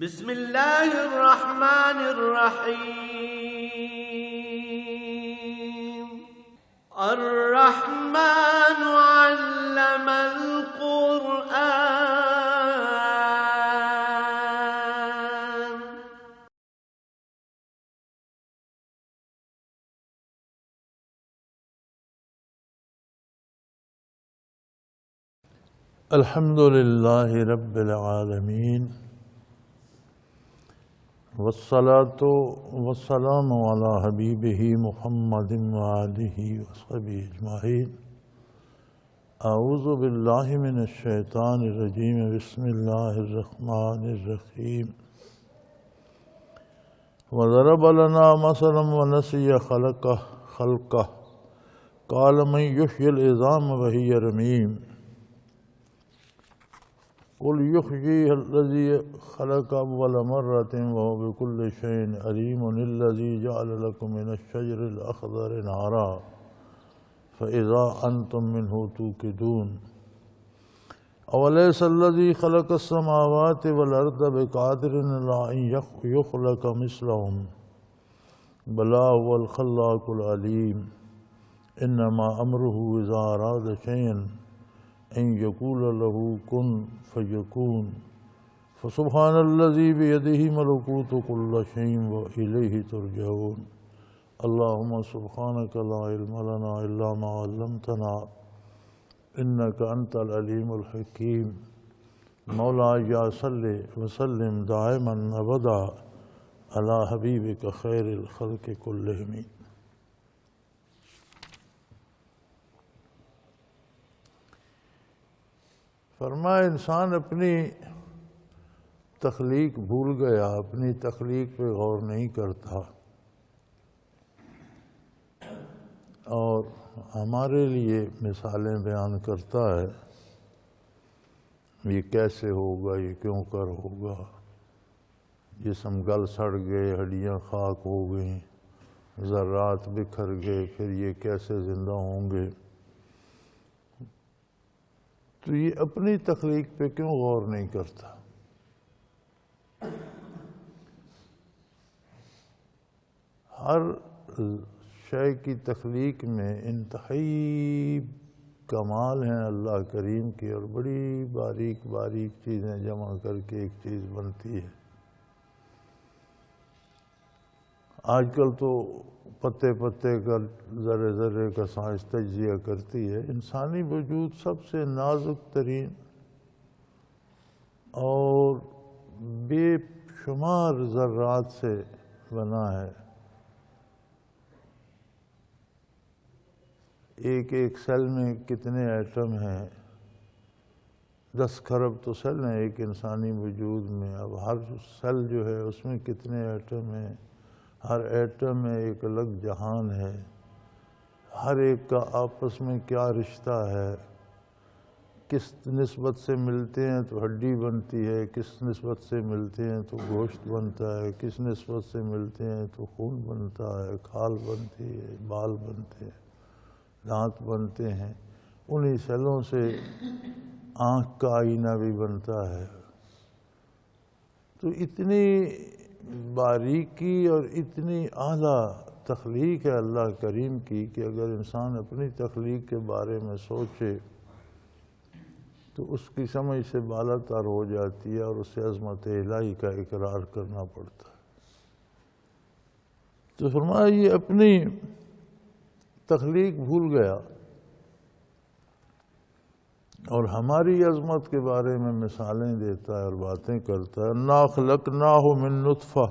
بسم اللہ الرحمن الرحیم الرحمن علم القرآن الحمد للہ رب العالمین والصلاة والسلام علی حبیبہ محمد وآلہ وصحبہ اجمعین۔ اعوذ باللہ من الشیطان الرجیم، بسم اللہ الرحمن الرحیم۔ وضرب لنا مثلا ونسی خلقہ قال من یحیی العظام وہی رمیم قل یحییها الذی خلق اول مرۃ وهو بكل شیء علیم الذی جعل لکم من الشجر الاخضر نارا فاذا انتم منه توقدون اولیس الذی خلق السماوات والارض بقادر علی ان یخلق مثلهم بلی هو الخلاق العلیم انما امره اذا اراد شیئا ان یقول له کن فیکون فسبحان الذی بیدہ ملکوت کل شیء والیہ ترجعون۔ اللہم سبحانک لا علم لنا الا ما علمتنا انک انت العلیم الحکیم۔ مولایا صلی وسلم دائما ابدا علی حبیبک خیر الخلق کلہم۔ فرمایا انسان اپنی تخلیق بھول گیا، اپنی تخلیق پہ غور نہیں کرتا، اور ہمارے لیے مثالیں بیان کرتا ہے، یہ کیسے ہوگا، یہ کیوں کر ہوگا، جسم گل سڑ گئے، ہڈیاں خاک ہو گئیں، ذرات بکھر گئے، پھر یہ کیسے زندہ ہوں گے؟ تو یہ اپنی تخلیق پہ کیوں غور نہیں کرتا؟ ہر شے کی تخلیق میں انتہائی کمال ہیں اللہ کریم کی، اور بڑی باریک باریک چیزیں جمع کر کے ایک چیز بنتی ہے۔ آج کل تو پتے پتے کا، ذرے ذرے کا سائنس تجزیہ کرتی ہے۔ انسانی وجود سب سے نازک ترین اور بے شمار ذرات سے بنا ہے۔ ایک ایک سیل میں کتنے ایٹم ہیں؟ 10 کھرب تو سیل ہیں ایک انسانی وجود میں۔ اب ہر سیل جو ہے اس میں کتنے ایٹم ہیں؟ ہر ایٹم میں ایک الگ جہان ہے، ہر ایک کا آپس میں کیا رشتہ ہے، کس نسبت سے ملتے ہیں تو ہڈی بنتی ہے، کس نسبت سے ملتے ہیں تو گوشت بنتا ہے، کس نسبت سے ملتے ہیں تو خون بنتا ہے، کھال بنتی ہے، بال بنتے ہیں، دانت بنتے ہیں، انہی سیلوں سے آنکھ کا آئینہ بھی بنتا ہے۔ تو اتنی باریکی اور اتنی اعلیٰ تخلیق ہے اللہ کریم کی کہ اگر انسان اپنی تخلیق کے بارے میں سوچے تو اس کی سمجھ سے بالاتر ہو جاتی ہے، اور اسے عظمت الہی کا اقرار کرنا پڑتا ہے۔ تو فرمایا یہ اپنی تخلیق بھول گیا اور ہماری عظمت کے بارے میں مثالیں دیتا ہے اور باتیں کرتا ہے۔ انا خلقناہ من نطفہ،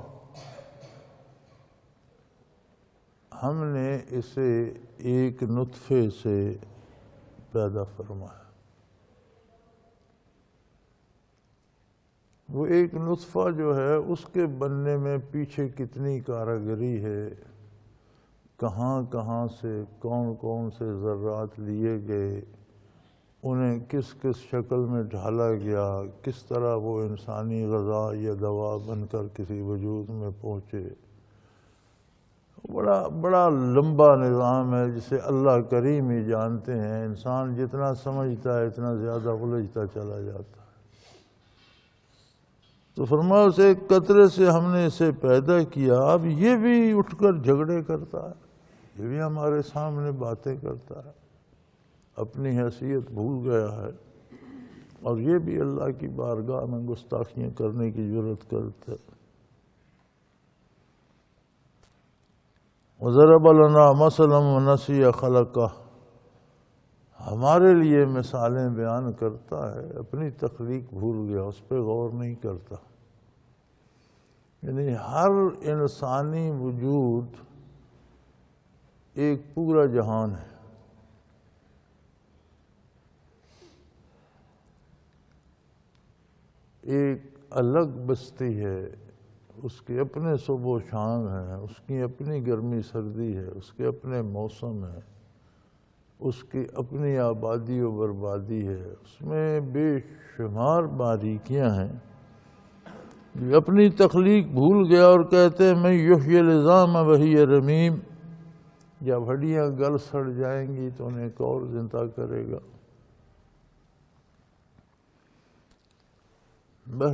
ہم نے اسے ایک نطفے سے پیدا فرمایا۔ وہ ایک نطفہ جو ہے اس کے بننے میں پیچھے کتنی کاریگری ہے، کہاں کہاں سے کون کون سے ذرات لیے گئے، انہیں کس کس شکل میں ڈھالا گیا، کس طرح وہ انسانی غذا یا دوا بن کر کسی وجود میں پہنچے۔ بڑا لمبا نظام ہے جسے اللہ کریم ہی جانتے ہیں۔ انسان جتنا سمجھتا ہے اتنا زیادہ الجھتا چلا جاتا ہے۔ تو فرمایا اس ایک قطرے سے ہم نے اسے پیدا کیا، اب یہ بھی اٹھ کر جھگڑے کرتا ہے، یہ بھی ہمارے سامنے باتیں کرتا ہے، اپنی حیثیت بھول گیا ہے، اور یہ بھی اللہ کی بارگاہ میں گستاخیاں کرنے کی جرات کرتا ہے۔ وَضَرَبَ لَنَا مَثَلًا وَنَسِيَ خَلَقَهُ، ہمارے لیے مثالیں بیان کرتا ہے، اپنی تخلیق بھول گیا، اس پہ غور نہیں کرتا۔ یعنی ہر انسانی وجود ایک پورا جہان ہے، ایک الگ بستی ہے، اس کے اپنے صبح و شام ہیں، اس کی اپنی گرمی سردی ہے، اس کے اپنے موسم ہیں، اس کی اپنی آبادی و بربادی ہے، اس میں بے شمار باریکیاں ہیں۔ اپنی تخلیق بھول گیا اور کہتے ہیں میں یحیی العظام وہی رمیم، جب ہڈیاں گل سڑ جائیں گی تو انہیں ایک اور زندہ کرے گا۔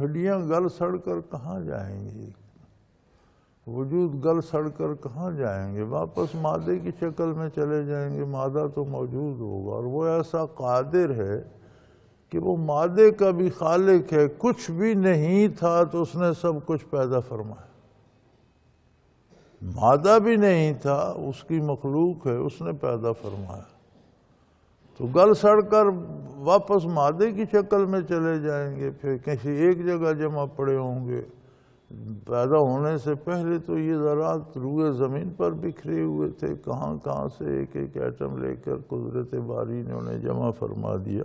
ہڈیاں گل سڑ کر کہاں جائیں گی؟ وجود گل سڑ کر کہاں جائیں گے؟ واپس مادے کی شکل میں چلے جائیں گے، مادہ تو موجود ہوگا، اور وہ ایسا قادر ہے کہ وہ مادے کا بھی خالق ہے، کچھ بھی نہیں تھا تو اس نے سب کچھ پیدا فرمایا، مادہ بھی نہیں تھا، اس کی مخلوق ہے، اس نے پیدا فرمایا، تو گل سڑ کر واپس مادے کی شکل میں چلے جائیں گے، پھر کسی ایک جگہ جمع پڑے ہوں گے۔ پیدا ہونے سے پہلے تو یہ ذرات روئے زمین پر بکھرے ہوئے تھے، کہاں کہاں سے ایک ایک ایٹم لے کر قدرت باری نے انہیں جمع فرما دیا۔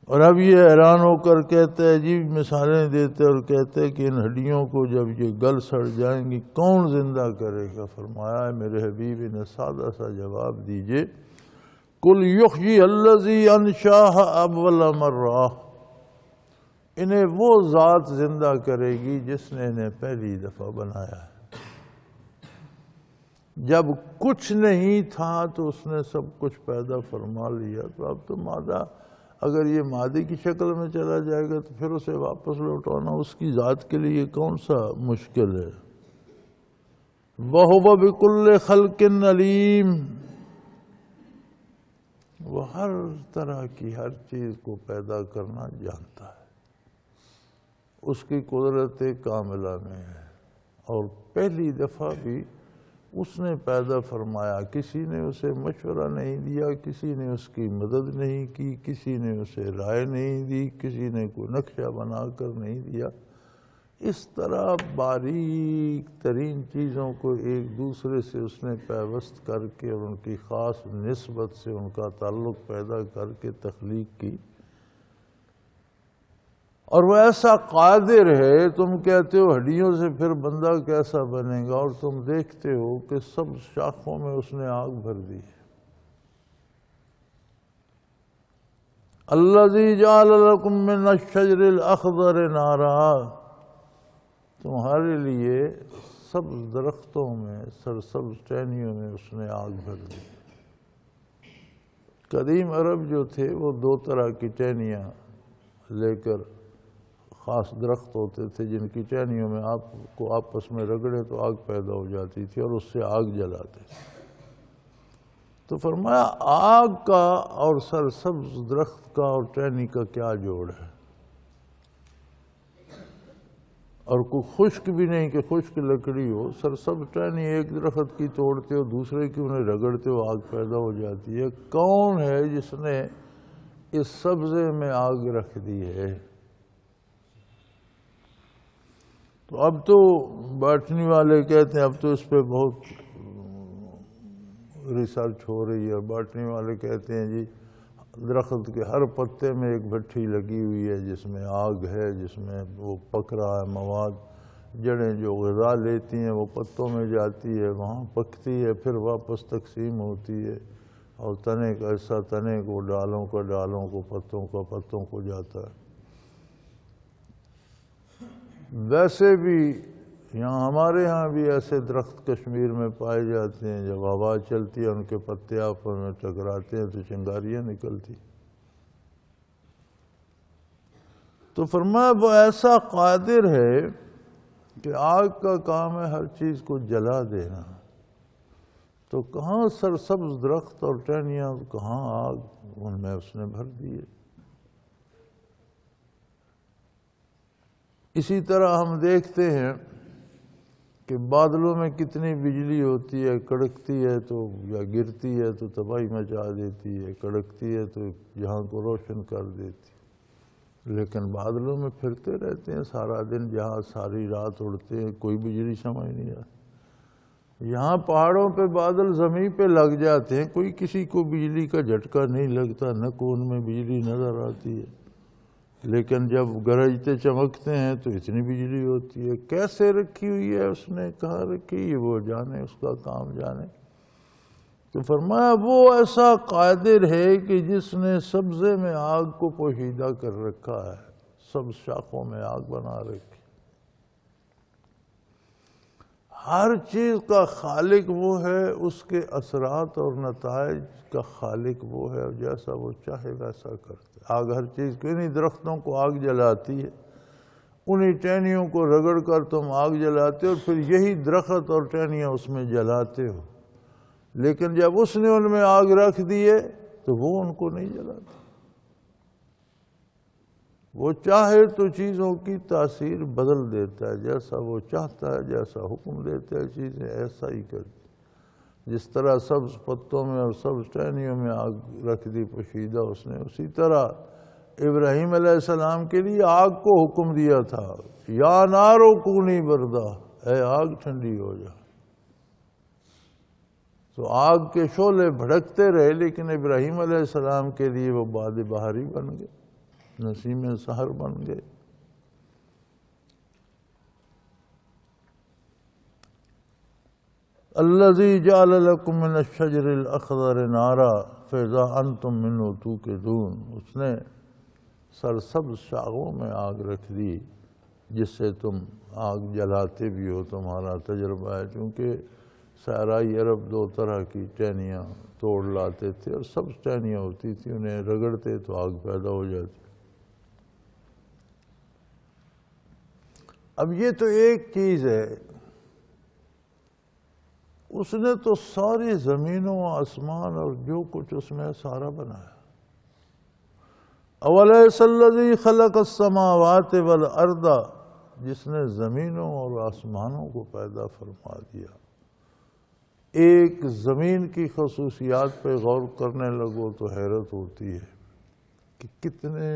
اور اب یہ حیران ہو کر کہتے ہیں، عجیب مثالیں دیتے اور کہتے ہیں کہ ان ہڈیوں کو جب یہ گل سڑ جائیں گی کون زندہ کرے گا؟ فرمایا ہے میرے حبیب انہیں سادہ سا جواب دیجئے، قُلْ يُحْيِيهَا الَّذِي أَنشَأَهَا أَوَّلَ مَرَّةٍ، انہیں وہ ذات زندہ کرے گی جس نے انہیں پہلی دفعہ بنایا ہے۔ جب کچھ نہیں تھا تو اس نے سب کچھ پیدا فرما لیا، تو اب تو مادہ اگر یہ مادے کی شکل میں چلا جائے گا تو پھر اسے واپس لوٹانا اس کی ذات کے لیے کون سا مشکل ہے۔ وَهُوَ بِكُلِّ خَلْقٍ عَلِيمٌ، وہ ہر طرح کی ہر چیز کو پیدا کرنا جانتا ہے، اس کی قدرت کاملہ میں ہے، اور پہلی دفعہ بھی اس نے پیدا فرمایا، کسی نے اسے مشورہ نہیں دیا، کسی نے اس کی مدد نہیں کی، کسی نے اسے رائے نہیں دی، کسی نے کوئی نقشہ بنا کر نہیں دیا۔ اس طرح باریک ترین چیزوں کو ایک دوسرے سے اس نے پیوست کر کے اور ان کی خاص نسبت سے ان کا تعلق پیدا کر کے تخلیق کی، اور وہ ایسا قادر ہے، تم کہتے ہو ہڈیوں سے پھر بندہ کیسا بنے گا، اور تم دیکھتے ہو کہ سب شاخوں میں اس نے آگ بھر دی ہے۔ الَّذِي جَعَلَ لَكُم مِّنَ الشَّجَرِ الْأَخْضَرِ نَارًا، تمہارے لیے سبز درختوں میں، سرسبز ٹہنیوں میں اس نے آگ بھر دی۔ قدیم عرب جو تھے وہ دو طرح کی ٹہنیاں لے کر، خاص درخت ہوتے تھے جن کی ٹہنیوں میں آپ کو آپس میں رگڑے تو آگ پیدا ہو جاتی تھی اور اس سے آگ جلاتے تھے۔ تو فرمایا آگ کا اور سرسبز درخت کا اور ٹہنی کا کیا جوڑ ہے؟ اور کوئی خشک بھی نہیں کہ خشک لکڑی ہو، سرسبز ٹہنی ایک درخت کی توڑتے ہو دوسرے کی انہیں رگڑتے ہو آگ پیدا ہو جاتی ہے۔ کون ہے جس نے اس سبزے میں آگ رکھ دی ہے؟ تو اب تو باٹنی والے کہتے ہیں اب تو اس پہ بہت ریسرچ ہو رہی ہے، باٹنی والے کہتے ہیں جی درخت کے ہر پتے میں ایک بھٹی لگی ہوئی ہے جس میں آگ ہے، جس میں وہ پک رہا ہے مواد، جڑیں جو غذا لیتی ہیں وہ پتوں میں جاتی ہے، وہاں پکتی ہے، پھر واپس تقسیم ہوتی ہے، اور تنے کا حصہ تنے کو، ڈالوں کا ڈالوں کو، پتوں کا پتوں کو جاتا ہے۔ ویسے بھی یہاں ہمارے ہاں بھی ایسے درخت کشمیر میں پائے جاتے ہیں، جب ہوا چلتی ہے ان کے پتے آپس میں ٹکراتے ہیں تو چنگاریاں نکلتی۔ تو فرمایا وہ ایسا قادر ہے کہ آگ کا کام ہے ہر چیز کو جلا دینا، تو کہاں سرسبز درخت اور ٹہنیاں، کہاں آگ، ان میں اس نے بھر دیے۔ اسی طرح ہم دیکھتے ہیں کہ بادلوں میں کتنی بجلی ہوتی ہے، کڑکتی ہے تو یا گرتی ہے تو تباہی مچا دیتی ہے، کڑکتی ہے تو جہاں کو روشن کر دیتی ہے، لیکن بادلوں میں پھرتے رہتے ہیں سارا دن، جہاں ساری رات اڑتے ہیں، کوئی بجلی سمجھ نہیں آتی۔ یہاں پہاڑوں پہ بادل زمین پہ لگ جاتے ہیں، کوئی کسی کو بجلی کا جھٹکا نہیں لگتا، نہ کو ان میں بجلی نظر آتی ہے، لیکن جب گرجتے چمکتے ہیں تو اتنی بجلی ہوتی ہے۔ کیسے رکھی ہوئی ہے، اس نے کہاں رکھی ہے، وہ جانے، اس کا کام جانے۔ تو فرمایا وہ ایسا قادر ہے کہ جس نے سبزے میں آگ کو پوشیدہ کر رکھا ہے، سب شاخوں میں آگ بنا رکھی، ہر چیز کا خالق وہ ہے، اس کے اثرات اور نتائج کا خالق وہ ہے، اور جیسا وہ چاہے ویسا کرتا ہے۔ آگ ہر چیز کو، انہی درختوں کو آگ جلاتی ہے، انہی ٹہنیوں کو رگڑ کر تم آگ جلاتے ہو، اور پھر یہی درخت اور ٹہنیاں اس میں جلاتے ہو، لیکن جب اس نے ان میں آگ رکھ دیے تو وہ ان کو نہیں جلاتا۔ وہ چاہے تو چیزوں کی تاثیر بدل دیتا ہے، جیسا وہ چاہتا ہے، جیسا حکم دیتا ہے چیزیں ایسا ہی کرتی۔ جس طرح سبز پتوں میں اور سبز ٹہنیوں میں آگ رکھ دی پوشیدہ اس نے، اسی طرح ابراہیم علیہ السلام کے لیے آگ کو حکم دیا تھا، یا نارو کونی بردا، اے آگ ٹھنڈی ہو جا۔ تو آگ کے شعلے بھڑکتے رہے، لیکن ابراہیم علیہ السلام کے لیے وہ باد بہاری بن گئے، نسیم سحر بن گئے۔ الذی جعل لکم من الشجر الاخضر نارا فاذا انتم منہ توقدون، اس نے سرسبز شاخوں میں آگ رکھ دی جس سے تم آگ جلاتے بھی ہو، تمہارا تجربہ ہے۔ چونکہ صحرائی عرب دو طرح کی ٹہنیاں توڑ لاتے تھے، اور سبز ٹہنیاں ہوتی تھیں، انہیں رگڑتے تو آگ پیدا ہو جاتی۔ اب یہ تو ایک چیز ہے، اس نے تو ساری زمینوں آسمان اور جو کچھ اس میں سارا بنایا۔ اولیس الذی خلق السماوات والارض، جس نے زمینوں اور آسمانوں کو پیدا فرما دیا۔ ایک زمین کی خصوصیات پہ غور کرنے لگو تو حیرت ہوتی ہے کہ کتنے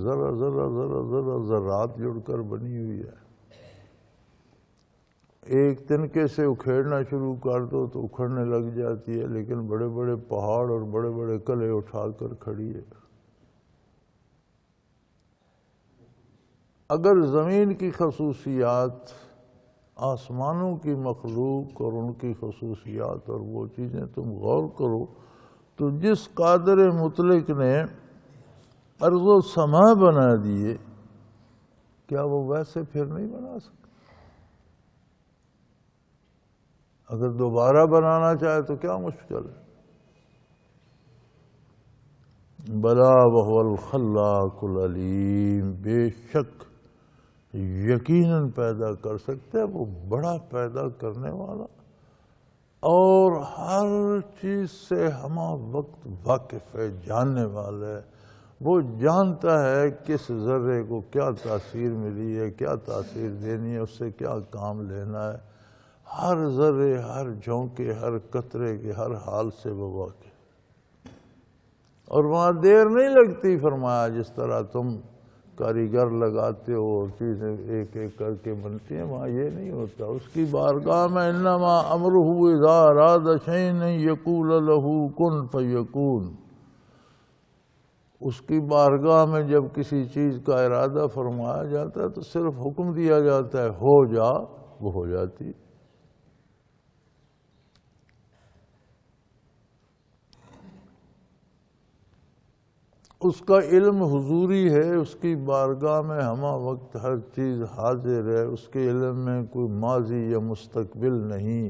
ذرا ذرا ذرا ذرا ذرات جڑ کر بنی ہوئی ہے۔ ایک تنکے سے اکھیڑنا شروع کر دو تو اکھڑنے لگ جاتی ہے، لیکن بڑے بڑے پہاڑ اور بڑے بڑے قلعے اٹھا کر کھڑی ہے۔ اگر زمین کی خصوصیات، آسمانوں کی مخلوق اور ان کی خصوصیات اور وہ چیزیں تم غور کرو، تو جس قادر مطلق نے ارض و سما بنا دیے، کیا وہ ویسے پھر نہیں بنا سکتا؟ اگر دوبارہ بنانا چاہے تو کیا مشکل ہے؟ بلا وہو الخلاق العلیم، بے شک یقیناً پیدا کر سکتے، وہ بڑا پیدا کرنے والا اور ہر چیز سے ہمہ وقت واقف ہے، جاننے والا ہے۔ وہ جانتا ہے کس ذرے کو کیا تاثیر ملی ہے، کیا تاثیر دینی ہے، اس سے کیا کام لینا ہے۔ ہر ذرے، ہر جھونکے، ہر قطرے کے ہر حال سے وہ واقف، اور وہاں دیر نہیں لگتی۔ فرمایا جس طرح تم کاریگر لگاتے ہو اور چیزیں ایک ایک کر کے بنتی ہیں، وہاں یہ نہیں ہوتا۔ اس کی بارگاہ میں انما امرہ اذا اراد شیئا یقول لہ کن فیکون، اس کی بارگاہ میں جب کسی چیز کا ارادہ فرمایا جاتا ہے تو صرف حکم دیا جاتا ہے، ہو جا، وہ ہو جاتی۔ اس کا علم حضوری ہے، اس کی بارگاہ میں ہمہ وقت ہر چیز حاضر ہے، اس کے علم میں کوئی ماضی یا مستقبل نہیں،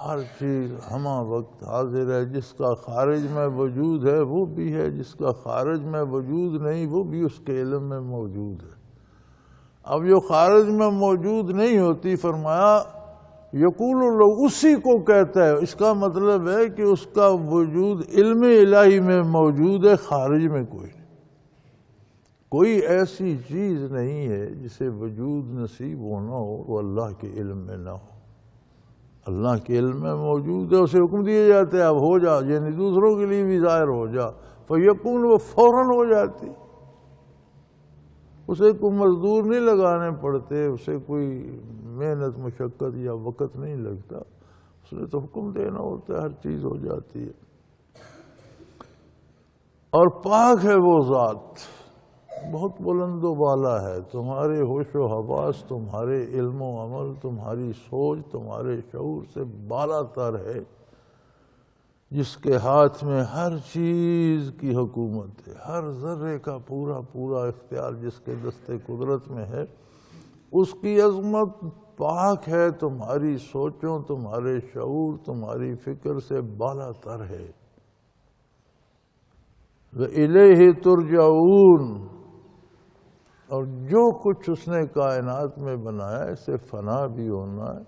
ہر چیز ہمہ وقت حاضر ہے، جس کا خارج میں وجود ہے وہ بھی ہے، جس کا خارج میں وجود نہیں وہ بھی اس کے علم میں موجود ہے۔ اب جو خارج میں موجود نہیں ہوتی، فرمایا یقول اللہ، اسی کو کہتا ہے۔ اس کا مطلب ہے کہ اس کا وجود علم الہی میں موجود ہے، خارج میں کوئی نہیں۔ کوئی ایسی چیز نہیں ہے جسے وجود نصیب ہونا ہو وہ اللہ کے علم میں نہ ہو۔ اللہ کے علم میں موجود ہے، اسے حکم دیے جاتے ہیں اب ہو جا، یعنی دوسروں کے لیے بھی ظاہر ہو جا، فیکون، وہ فوراً ہو جاتی۔ اسے کوئی مزدور نہیں لگانے پڑتے، اسے کوئی محنت مشقت یا وقت نہیں لگتا، اس نے تو حکم دینا ہوتا ہے، ہر چیز ہو جاتی ہے۔ اور پاک ہے وہ ذات، بہت بلند و بالا ہے، تمہارے ہوش و حواس، تمہارے علم و عمل، تمہاری سوچ، تمہارے شعور سے بالا تر ہے، جس کے ہاتھ میں ہر چیز کی حکومت ہے، ہر ذرے کا پورا پورا اختیار جس کے دست قدرت میں ہے، اس کی عظمت پاک ہے، تمہاری سوچوں، تمہارے شعور، تمہاری فکر سے بالا تر ہے۔ وَإِلَيْهِ تُرْجَعُونَ، اور جو کچھ اس نے کائنات میں بنایا اسے فنا بھی ہونا ہے،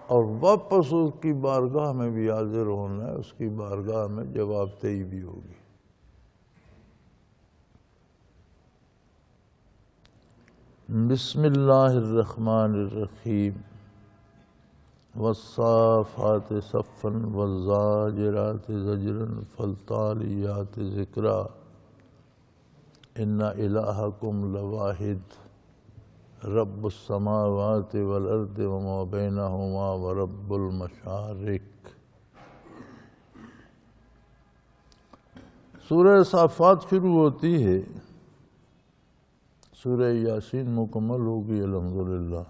اور واپس اس کی بارگاہ میں بھی حاضر ہونا ہے، اس کی بارگاہ میں جواب دہی بھی ہوگی۔ بسم اللہ الرحمن الرحیم، والصافات صفا والزاجرات زجرا فالتالیات ذکرا ان الہکم لواحد رب السماوات والارض وما بینہما ورب المشارق۔ سورہ صافات شروع ہوتی ہے، سورہ یاسین مکمل ہوگی الحمدللہ،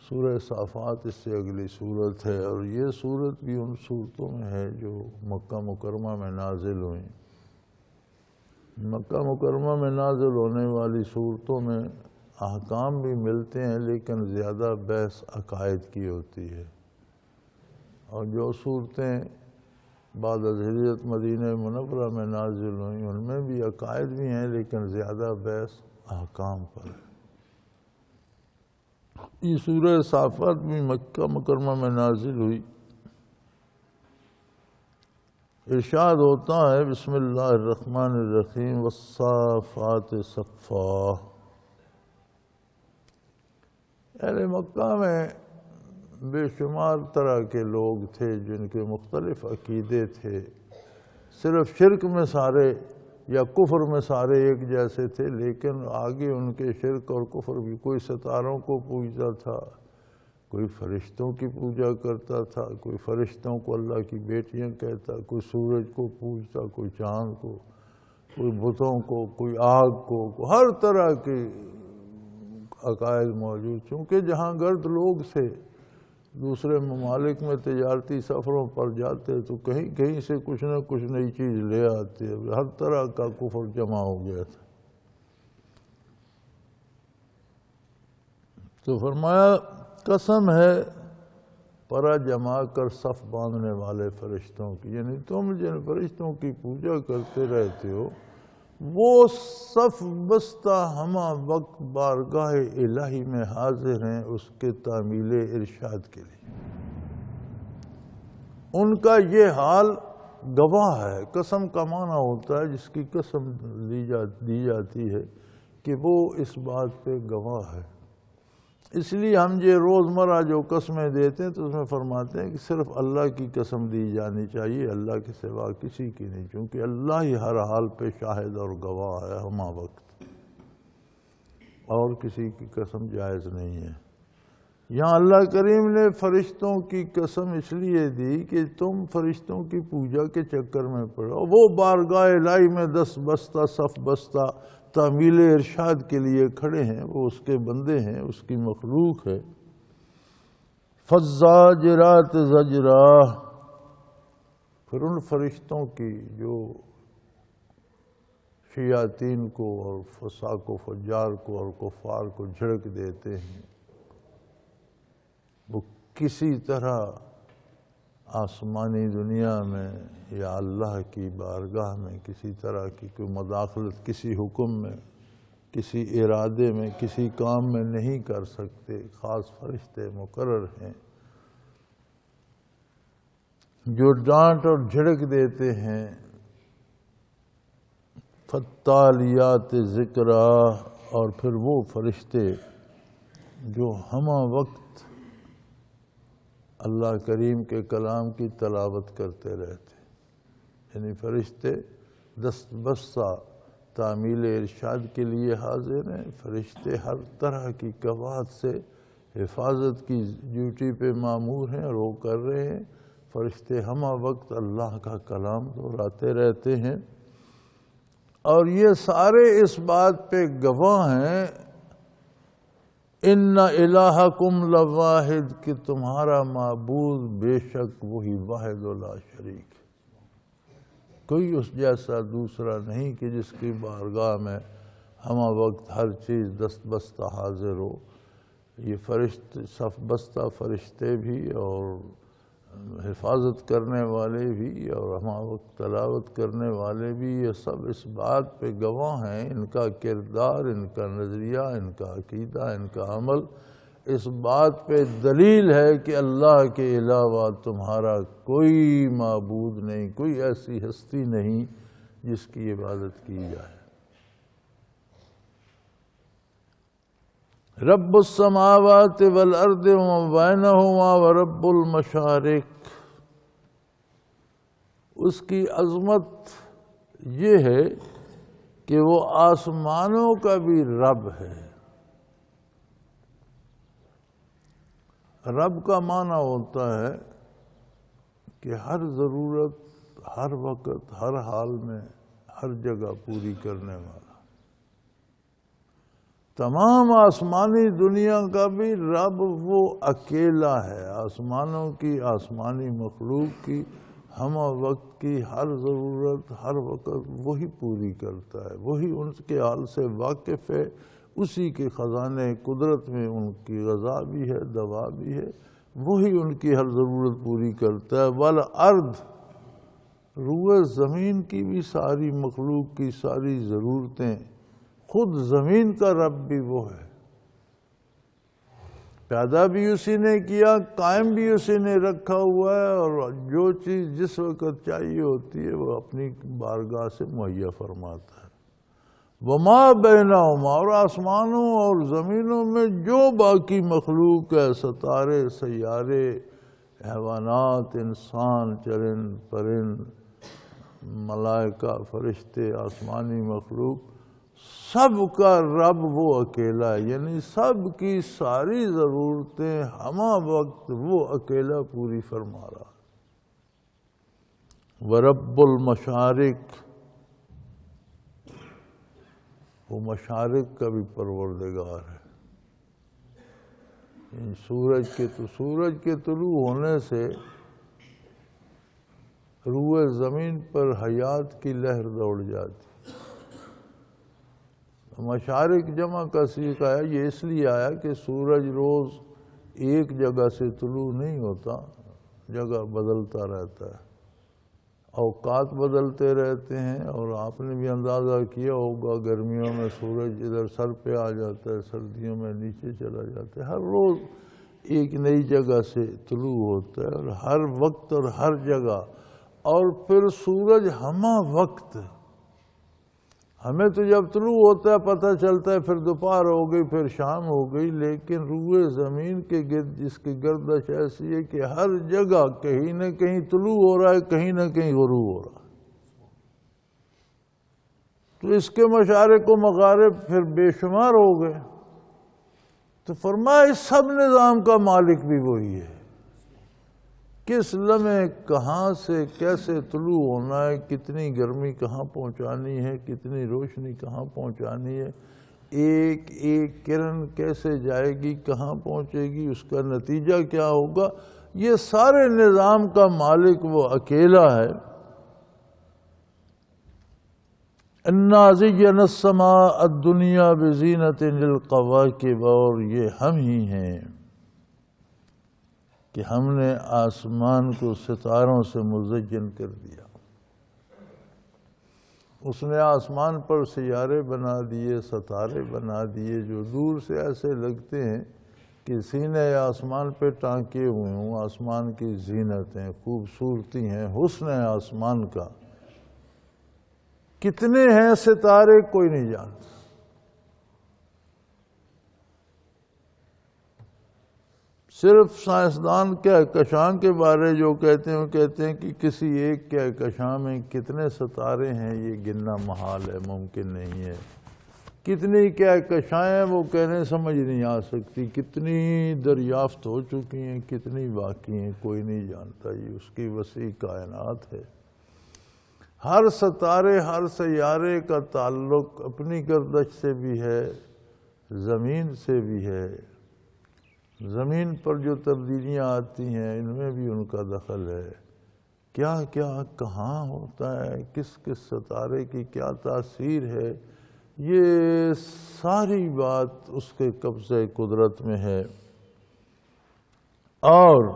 سورہ صافات اس سے اگلی صورت ہے، اور یہ صورت بھی ان صورتوں میں ہے جو مکہ مکرمہ میں نازل ہوئیں۔ مکہ مکرمہ میں نازل ہونے والی صورتوں میں احکام بھی ملتے ہیں، لیکن زیادہ بحث عقائد کی ہوتی ہے، اور جو صورتیں بعد از ہجرت مدینہ منورہ میں نازل ہوئیں ان میں بھی عقائد بھی ہیں، لیکن زیادہ بحث احکام پر ہے۔ یہ سورہ صافات بھی مکہ مکرمہ میں نازل ہوئی۔ ارشاد ہوتا ہے بسم اللہ الرحمن الرحیم، والصافات صفا۔ اہل مکہ میں بے شمار طرح کے لوگ تھے جن کے مختلف عقیدے تھے، صرف شرک میں سارے یا کفر میں سارے ایک جیسے تھے، لیکن آگے ان کے شرک اور کفر بھی، کوئی ستاروں کو پوجتا تھا، کوئی فرشتوں کی پوجا کرتا تھا، کوئی فرشتوں کو اللہ کی بیٹیاں کہتا، کوئی سورج کو پوجتا، کوئی چاند کو، کوئی بتوں کو، کوئی آگ کو، ہر طرح کے عقائد موجود۔ چونکہ جہاں گرد لوگ تھے، دوسرے ممالک میں تجارتی سفروں پر جاتے تو کہیں کہیں سے کچھ نہ کچھ نئی چیز لے آتے، ہر طرح کا کفر جمع ہو گیا تھا۔ تو فرمایا قسم ہے پرا جما کر صف باندھنے والے فرشتوں کی، یعنی تم جن فرشتوں کی پوجا کرتے رہتے ہو وہ صف بستہ ہمہ وقت بارگاہ الہی میں حاضر ہیں اس کے تعمیل ارشاد کے لیے۔ ان کا یہ حال گواہ ہے۔ قسم کا معنی ہوتا ہے جس کی قسم دی جاتی ہے کہ وہ اس بات پہ گواہ ہے۔ اس لیے ہم یہ روزمرہ جو قسمیں دیتے ہیں تو اس میں فرماتے ہیں کہ صرف اللہ کی قسم دی جانی چاہیے، اللہ کے سوا کسی کی نہیں، چونکہ اللہ ہی ہر حال پہ شاہد اور گواہ ہے ہمہ وقت، اور کسی کی قسم جائز نہیں ہے۔ یہاں اللہ کریم نے فرشتوں کی قسم اس لیے دی کہ تم فرشتوں کی پوجا کے چکر میں پڑو، وہ بارگاہ الہی میں دس بستہ صف بستہ تعمیل ارشاد کے لیے کھڑے ہیں، وہ اس کے بندے ہیں، اس کی مخلوق ہے۔ فالزاجرات زجرا، پھر ان فرشتوں کی جو شیاطین کو اور فساق و فجار کو اور کفار کو جھڑک دیتے ہیں، وہ کسی طرح آسمانی دنیا میں یا اللہ کی بارگاہ میں کسی طرح کی کوئی مداخلت کسی حکم میں، کسی ارادے میں، کسی کام میں نہیں کر سکتے۔ خاص فرشتے مقرر ہیں جو ڈانٹ اور جھڑک دیتے ہیں۔ فالتالیات ذکرا، اور پھر وہ فرشتے جو ہمہ وقت اللہ کریم کے کلام کی تلاوت کرتے رہتے، یعنی فرشتے دست بستہ تعمیل ارشاد کے لیے حاضر ہیں۔ فرشتے ہر طرح کی قواعد سے حفاظت کی ڈیوٹی پہ مامور ہیں اور وہ کر رہے ہیں۔ فرشتے ہمہ وقت اللہ کا کلام دہراتے رہتے ہیں، اور یہ سارے اس بات پہ گواہ ہیں ان الہکم لواحد، کہ تمہارا معبود بے شک وہی واحد و لا شریک، کوئی اس جیسا دوسرا نہیں کہ جس کی بارگاہ میں ہمہ وقت ہر چیز دست بستہ حاضر ہو۔ یہ فرشتے صف بستہ فرشتے بھی اور حفاظت کرنے والے بھی اور ہمہ وقت تلاوت کرنے والے بھی، یہ سب اس بات پہ گواہ ہیں، ان کا کردار، ان کا نظریہ، ان کا عقیدہ، ان کا عمل اس بات پہ دلیل ہے کہ اللہ کے علاوہ تمہارا کوئی معبود نہیں، کوئی ایسی ہستی نہیں جس کی عبادت کی جائے۔ رب السماوات والارض وما بینہما ورب المشارق، اس کی عظمت یہ ہے کہ وہ آسمانوں کا بھی رب ہے۔ رب کا معنی ہوتا ہے کہ ہر ضرورت، ہر وقت، ہر حال میں، ہر جگہ پوری کرنے والا۔ تمام آسمانی دنیا کا بھی رب وہ اکیلا ہے۔ آسمانوں کی، آسمانی مخلوق کی ہمہ وقت کی ہر ضرورت، ہر وقت وہی پوری کرتا ہے، وہی ان کے حال سے واقف ہے، اسی کے خزانے قدرت میں ان کی غذا بھی ہے، دوا بھی ہے، وہی ان کی ہر ضرورت پوری کرتا ہے۔ والارض، روئے زمین کی بھی ساری مخلوق کی ساری ضرورتیں، خود زمین کا رب بھی وہ ہے۔ پیدا بھی اسی نے کیا، قائم بھی اسی نے رکھا ہوا ہے، اور جو چیز جس وقت چاہیے ہوتی ہے وہ اپنی بارگاہ سے مہیا فرماتا ہے۔ وما بینہما، اور آسمانوں اور زمینوں میں جو باقی مخلوق ہے، ستارے، سیارے، حیوانات، انسان، چرند پرند، ملائکہ، فرشتے، آسمانی مخلوق، سب کا رب وہ اکیلا ہے، یعنی سب کی ساری ضرورتیں ہمہ وقت وہ اکیلا پوری فرما رہا ہے۔ وَرَبُّ الْمَشَارِقِ، وہ مشارق کا بھی پروردگار ہے۔ سورج کے طلوع ہونے سے روئے زمین پر حیات کی لہر دوڑ جاتی۔ مشارق جمع کا صیغہ ہے، یہ اس لیے آیا کہ سورج روز ایک جگہ سے طلوع نہیں ہوتا، جگہ بدلتا رہتا ہے، اوقات بدلتے رہتے ہیں، اور آپ نے بھی اندازہ کیا ہوگا گرمیوں میں سورج ادھر سر پہ آ جاتا ہے، سردیوں میں نیچے چلا جاتا ہے، ہر روز ایک نئی جگہ سے طلوع ہوتا ہے، اور ہر وقت اور ہر جگہ۔ اور پھر سورج ہمہ وقت، ہمیں تو جب طلوع ہوتا ہے پتہ چلتا ہے پھر دوپہر ہو گئی، پھر شام ہو گئی، لیکن روئے زمین کے گرد جس کی گردش ایسی ہے کہ ہر جگہ کہیں نہ کہیں طلوع ہو رہا ہے، کہیں نہ کہیں غروب ہو رہا ہے۔ تو اس کے مشارق و مغارب پھر بے شمار ہو گئے۔ تو فرمایا اس سب نظام کا مالک بھی وہی ہے۔ کس لمحے کہاں سے کیسے طلوع ہونا ہے، کتنی گرمی کہاں پہنچانی ہے، کتنی روشنی کہاں پہنچانی ہے، ایک ایک کرن کیسے جائے گی، کہاں پہنچے گی، اس کا نتیجہ کیا ہوگا، یہ سارے نظام کا مالک وہ اکیلا ہے۔ اِنَّا زَيَّنَا السَّمَاءَ الدُّنْيَا بِزِينَةٍ لِلْقَوَاكِبِ، اور یہ ہم ہی ہیں کہ ہم نے آسمان کو ستاروں سے مزین کر دیا. اس نے آسمان پر سیارے بنا دیے، ستارے بنا دیے جو دور سے ایسے لگتے ہیں کہ سینے آسمان پہ ٹانکے ہوئے ہوں. آسمان کی زینتیں، خوبصورتی ہیں، حسن ہے آسمان کا. کتنے ہیں ستارے کوئی نہیں جانتا. صرف سائنسدان کہکشاں کے بارے جو کہتے ہیں وہ کہتے ہیں کہ کسی ایک کہکشاں میں کتنے ستارے ہیں یہ گننا محال ہے، ممکن نہیں ہے. کتنی کہکشائیں وہ کہنے سمجھ نہیں آ سکتی. کتنی دریافت ہو چکی ہیں، کتنی باقی ہیں کوئی نہیں جانتا. یہ اس کی وسیع کائنات ہے. ہر ستارے، ہر سیارے کا تعلق اپنی گردش سے بھی ہے، زمین سے بھی ہے. زمین پر جو تبدیلیاں آتی ہیں ان میں بھی ان کا دخل ہے. کیا کیا کہاں ہوتا ہے، کس کس ستارے کی کیا تاثیر ہے، یہ ساری بات اس کے قبضے قدرت میں ہے. اور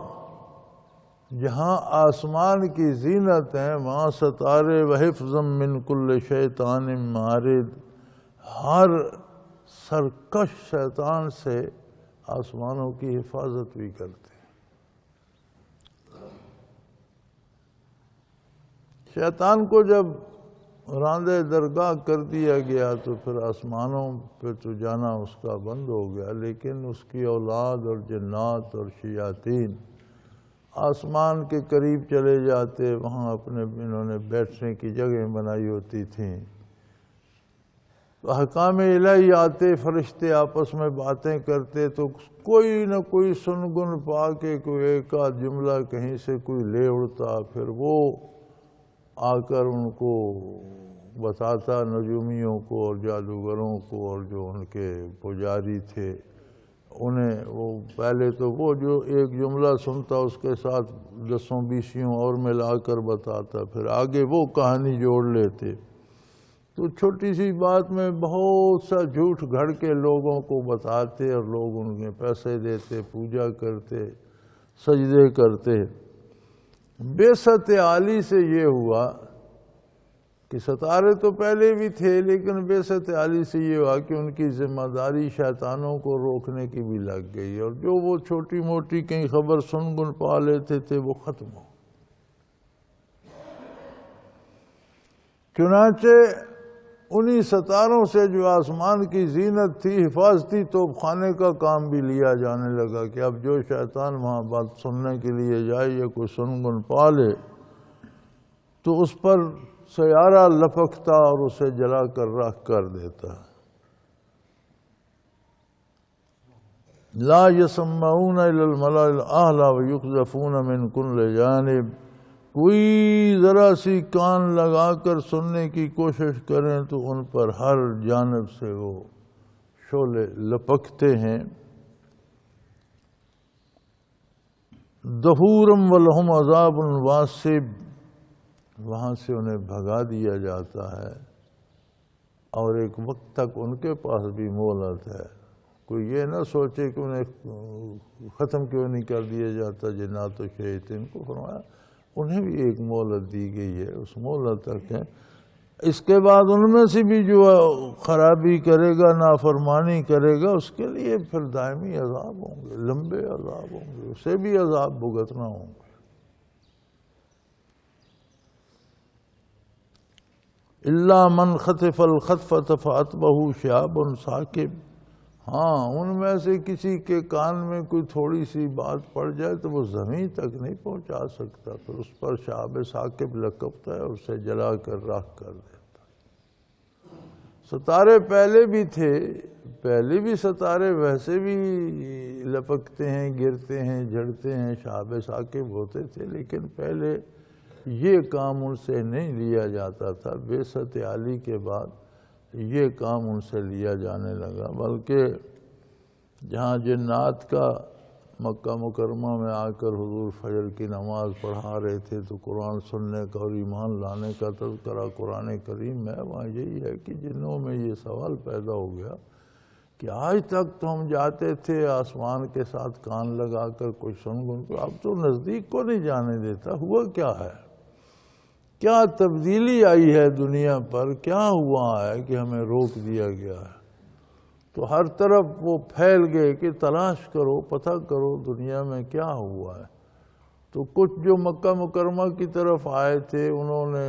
جہاں آسمان کی زینت ہیں وہاں ستارے وحفظا من کل شیطان مارد، ہر سرکش شیطان سے آسمانوں کی حفاظت بھی کرتے ہیں. شیطان کو جب راندے درگاہ کر دیا گیا تو پھر آسمانوں پہ تو جانا اس کا بند ہو گیا. لیکن اس کی اولاد اور جنات اور شیاطین آسمان کے قریب چلے جاتے، وہاں اپنے انہوں نے بیٹھنے کی جگہ بنائی ہوتی تھیں. احکام الہی آتے، فرشتے آپس میں باتیں کرتے تو کوئی نہ کوئی سنگن پا کے کوئی ایک آدھ جملہ کہیں سے کوئی لے اڑتا، پھر وہ آ کر ان کو بتاتا، نجومیوں کو اور جادوگروں کو اور جو ان کے پجاری تھے انہیں. وہ پہلے تو وہ جو ایک جملہ سنتا اس کے ساتھ 10-20 اور ملا کر بتاتا، پھر آگے وہ کہانی جوڑ لیتے. تو چھوٹی سی بات میں بہت سا جھوٹ گھڑ کے لوگوں کو بتاتے اور لوگ ان کے پیسے دیتے، پوجا کرتے، سجدے کرتے. بعثت عالی سے یہ ہوا کہ ستارے تو پہلے بھی تھے لیکن بعثت عالی سے یہ ہوا کہ ان کی ذمہ داری شیطانوں کو روکنے کی بھی لگ گئی، اور جو وہ چھوٹی موٹی کہیں خبر سنگن پا لیتے تھے وہ ختم ہو. چنانچہ انہی ستاروں سے جو آسمان کی زینت تھی، حفاظتی توپ خانے کا کام بھی لیا جانے لگا کہ اب جو شیطان وہاں بات سننے کے لیے جائے یا کوئی سنگن پا لے تو اس پر سیارہ لپکتا اور اسے جلا کر راکھ کر دیتا. لا يسمعون الى الملأ الاعلى ويقذفون من كل جانب. کوئی ذرا سی کان لگا کر سننے کی کوشش کریں تو ان پر ہر جانب سے وہ شعلے لپکتے ہیں. دحورا ولہم عذاب واصب، وہاں سے انہیں بھگا دیا جاتا ہے اور ایک وقت تک ان کے پاس بھی مہلت ہے. کوئی یہ نہ سوچے کہ انہیں ختم کیوں نہیں کر دیا جاتا جنات و شیاطین کو. فرمایا انہیں بھی ایک مہلت دی گئی ہے، اس مہلت تک ہے. اس کے بعد ان میں سے بھی جو خرابی کرے گا، نافرمانی کرے گا، اس کے لیے پھر دائمی عذاب ہوں گے، لمبے عذاب ہوں گے، اسے بھی عذاب بھگتنا ہوں گے. الا من خطف الخطفة فأتبعه شهاب ثاقب. ہاں ان میں سے کسی کے کان میں کوئی تھوڑی سی بات پڑ جائے تو وہ زمین تک نہیں پہنچا سکتا، پھر اس پر شہاب ثاقب لپکتا ہے اور اسے جلا کر راکھ کر دیتا. ستارے پہلے بھی تھے، پہلے بھی ستارے ویسے بھی لپکتے ہیں، گرتے ہیں، جھڑتے ہیں، شہاب ثاقب ہوتے تھے، لیکن پہلے یہ کام ان سے نہیں لیا جاتا تھا. بعثت عالی کے بعد یہ کام ان سے لیا جانے لگا. بلکہ جہاں جنات کا مکہ مکرمہ میں آ کر حضور فجر کی نماز پڑھا رہے تھے تو قرآن سننے کا اور ایمان لانے کا تذکرہ قرآن کریم میں، وہاں یہی ہے کہ جنوں میں یہ سوال پیدا ہو گیا کہ آج تک تو ہم جاتے تھے آسمان کے ساتھ کان لگا کر کچھ سن گن کو، اب تو نزدیک کو نہیں جانے دیتا۔ ہوا کیا ہے؟ کیا تبدیلی آئی ہے دنیا پر؟ کیا ہوا ہے کہ ہمیں روک دیا گیا ہے؟ تو ہر طرف وہ پھیل گئے کہ تلاش کرو، پتہ کرو دنیا میں کیا ہوا ہے۔ تو کچھ جو مکہ مکرمہ کی طرف آئے تھے، انہوں نے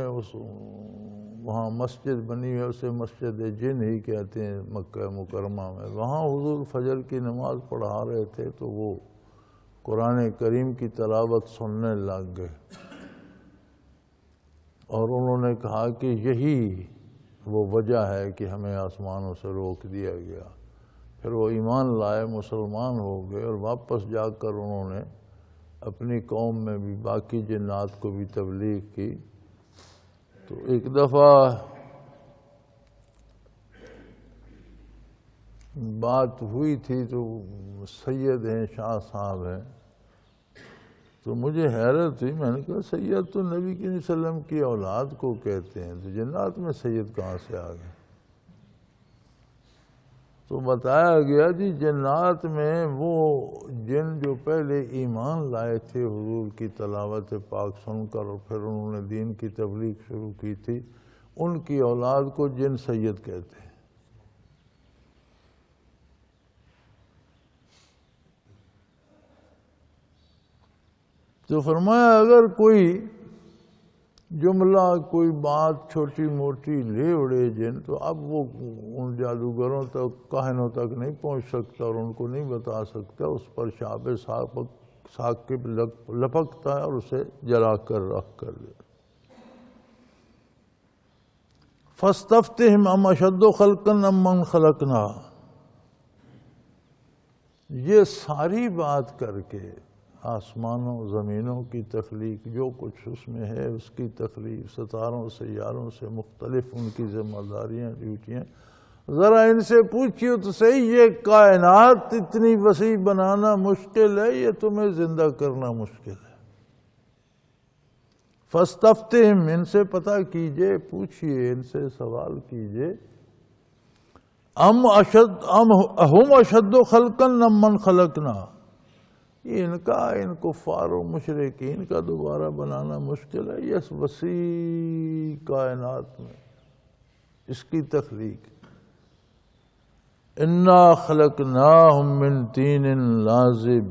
وہاں مسجد بنی ہے، اسے مسجد جن ہی کہتے ہیں مکہ مکرمہ میں، وہاں حضور فجر کی نماز پڑھا رہے تھے تو وہ قرآن کریم کی تلاوت سننے لگ گئے، اور انہوں نے کہا کہ یہی وہ وجہ ہے کہ ہمیں آسمانوں سے روک دیا گیا۔ پھر وہ ایمان لائے، مسلمان ہو گئے، اور واپس جا کر انہوں نے اپنی قوم میں بھی باقی جنات کو بھی تبلیغ کی۔ تو ایک دفعہ بات ہوئی تھی، تو سید ہیں، شاہ صاحب ہیں، تو مجھے حیرت ہوئی، میں نے کہا سید تو نبی صلی اللہ علیہ وسلم کی اولاد کو کہتے ہیں، تو جنات میں سید کہاں سے آ گئے؟ تو بتایا گیا جی جنات میں وہ جن جو پہلے ایمان لائے تھے حضور کی تلاوت پاک سن کر، اور پھر انہوں نے دین کی تبلیغ شروع کی تھی، ان کی اولاد کو جن سید کہتے ہیں۔ تو فرمایا اگر کوئی جملہ، کوئی بات چھوٹی موٹی لے اڑے جن، تو اب وہ ان جادوگروں تک، کاہنوں تک نہیں پہنچ سکتا اور ان کو نہیں بتا سکتا، اس پر شاب ثاقب لپکتا ہے اور اسے جلا کر رکھ کر دے۔ فَاسْتَفْتِهِمْ أَمْ أَشَدُّ خَلْقًا أَمْ مَنْ خَلَقْنَا، یہ ساری بات کر کے آسمانوں زمینوں کی تخلیق، جو کچھ اس میں ہے اس کی تخلیق، ستاروں سیاروں سے مختلف ان کی ذمہ داریاں، ڈیوٹیاں، ذرا ان سے پوچھیے تو صحیح، یہ کائنات اتنی وسیع بنانا مشکل ہے، یہ تمہیں زندہ کرنا مشکل ہے۔ فَاسْتَفْتِهِمْ، ان سے پتہ کیجئے، پوچھئے، ان سے سوال کیجئے، ہم اشد خلقا ام من خلقنا، ان کفار و مشرکین کا دوبارہ بنانا مشکل ہے، یہ وسیع کائنات میں اس کی تخلیق۔ انا خلقناہم من طین لازب،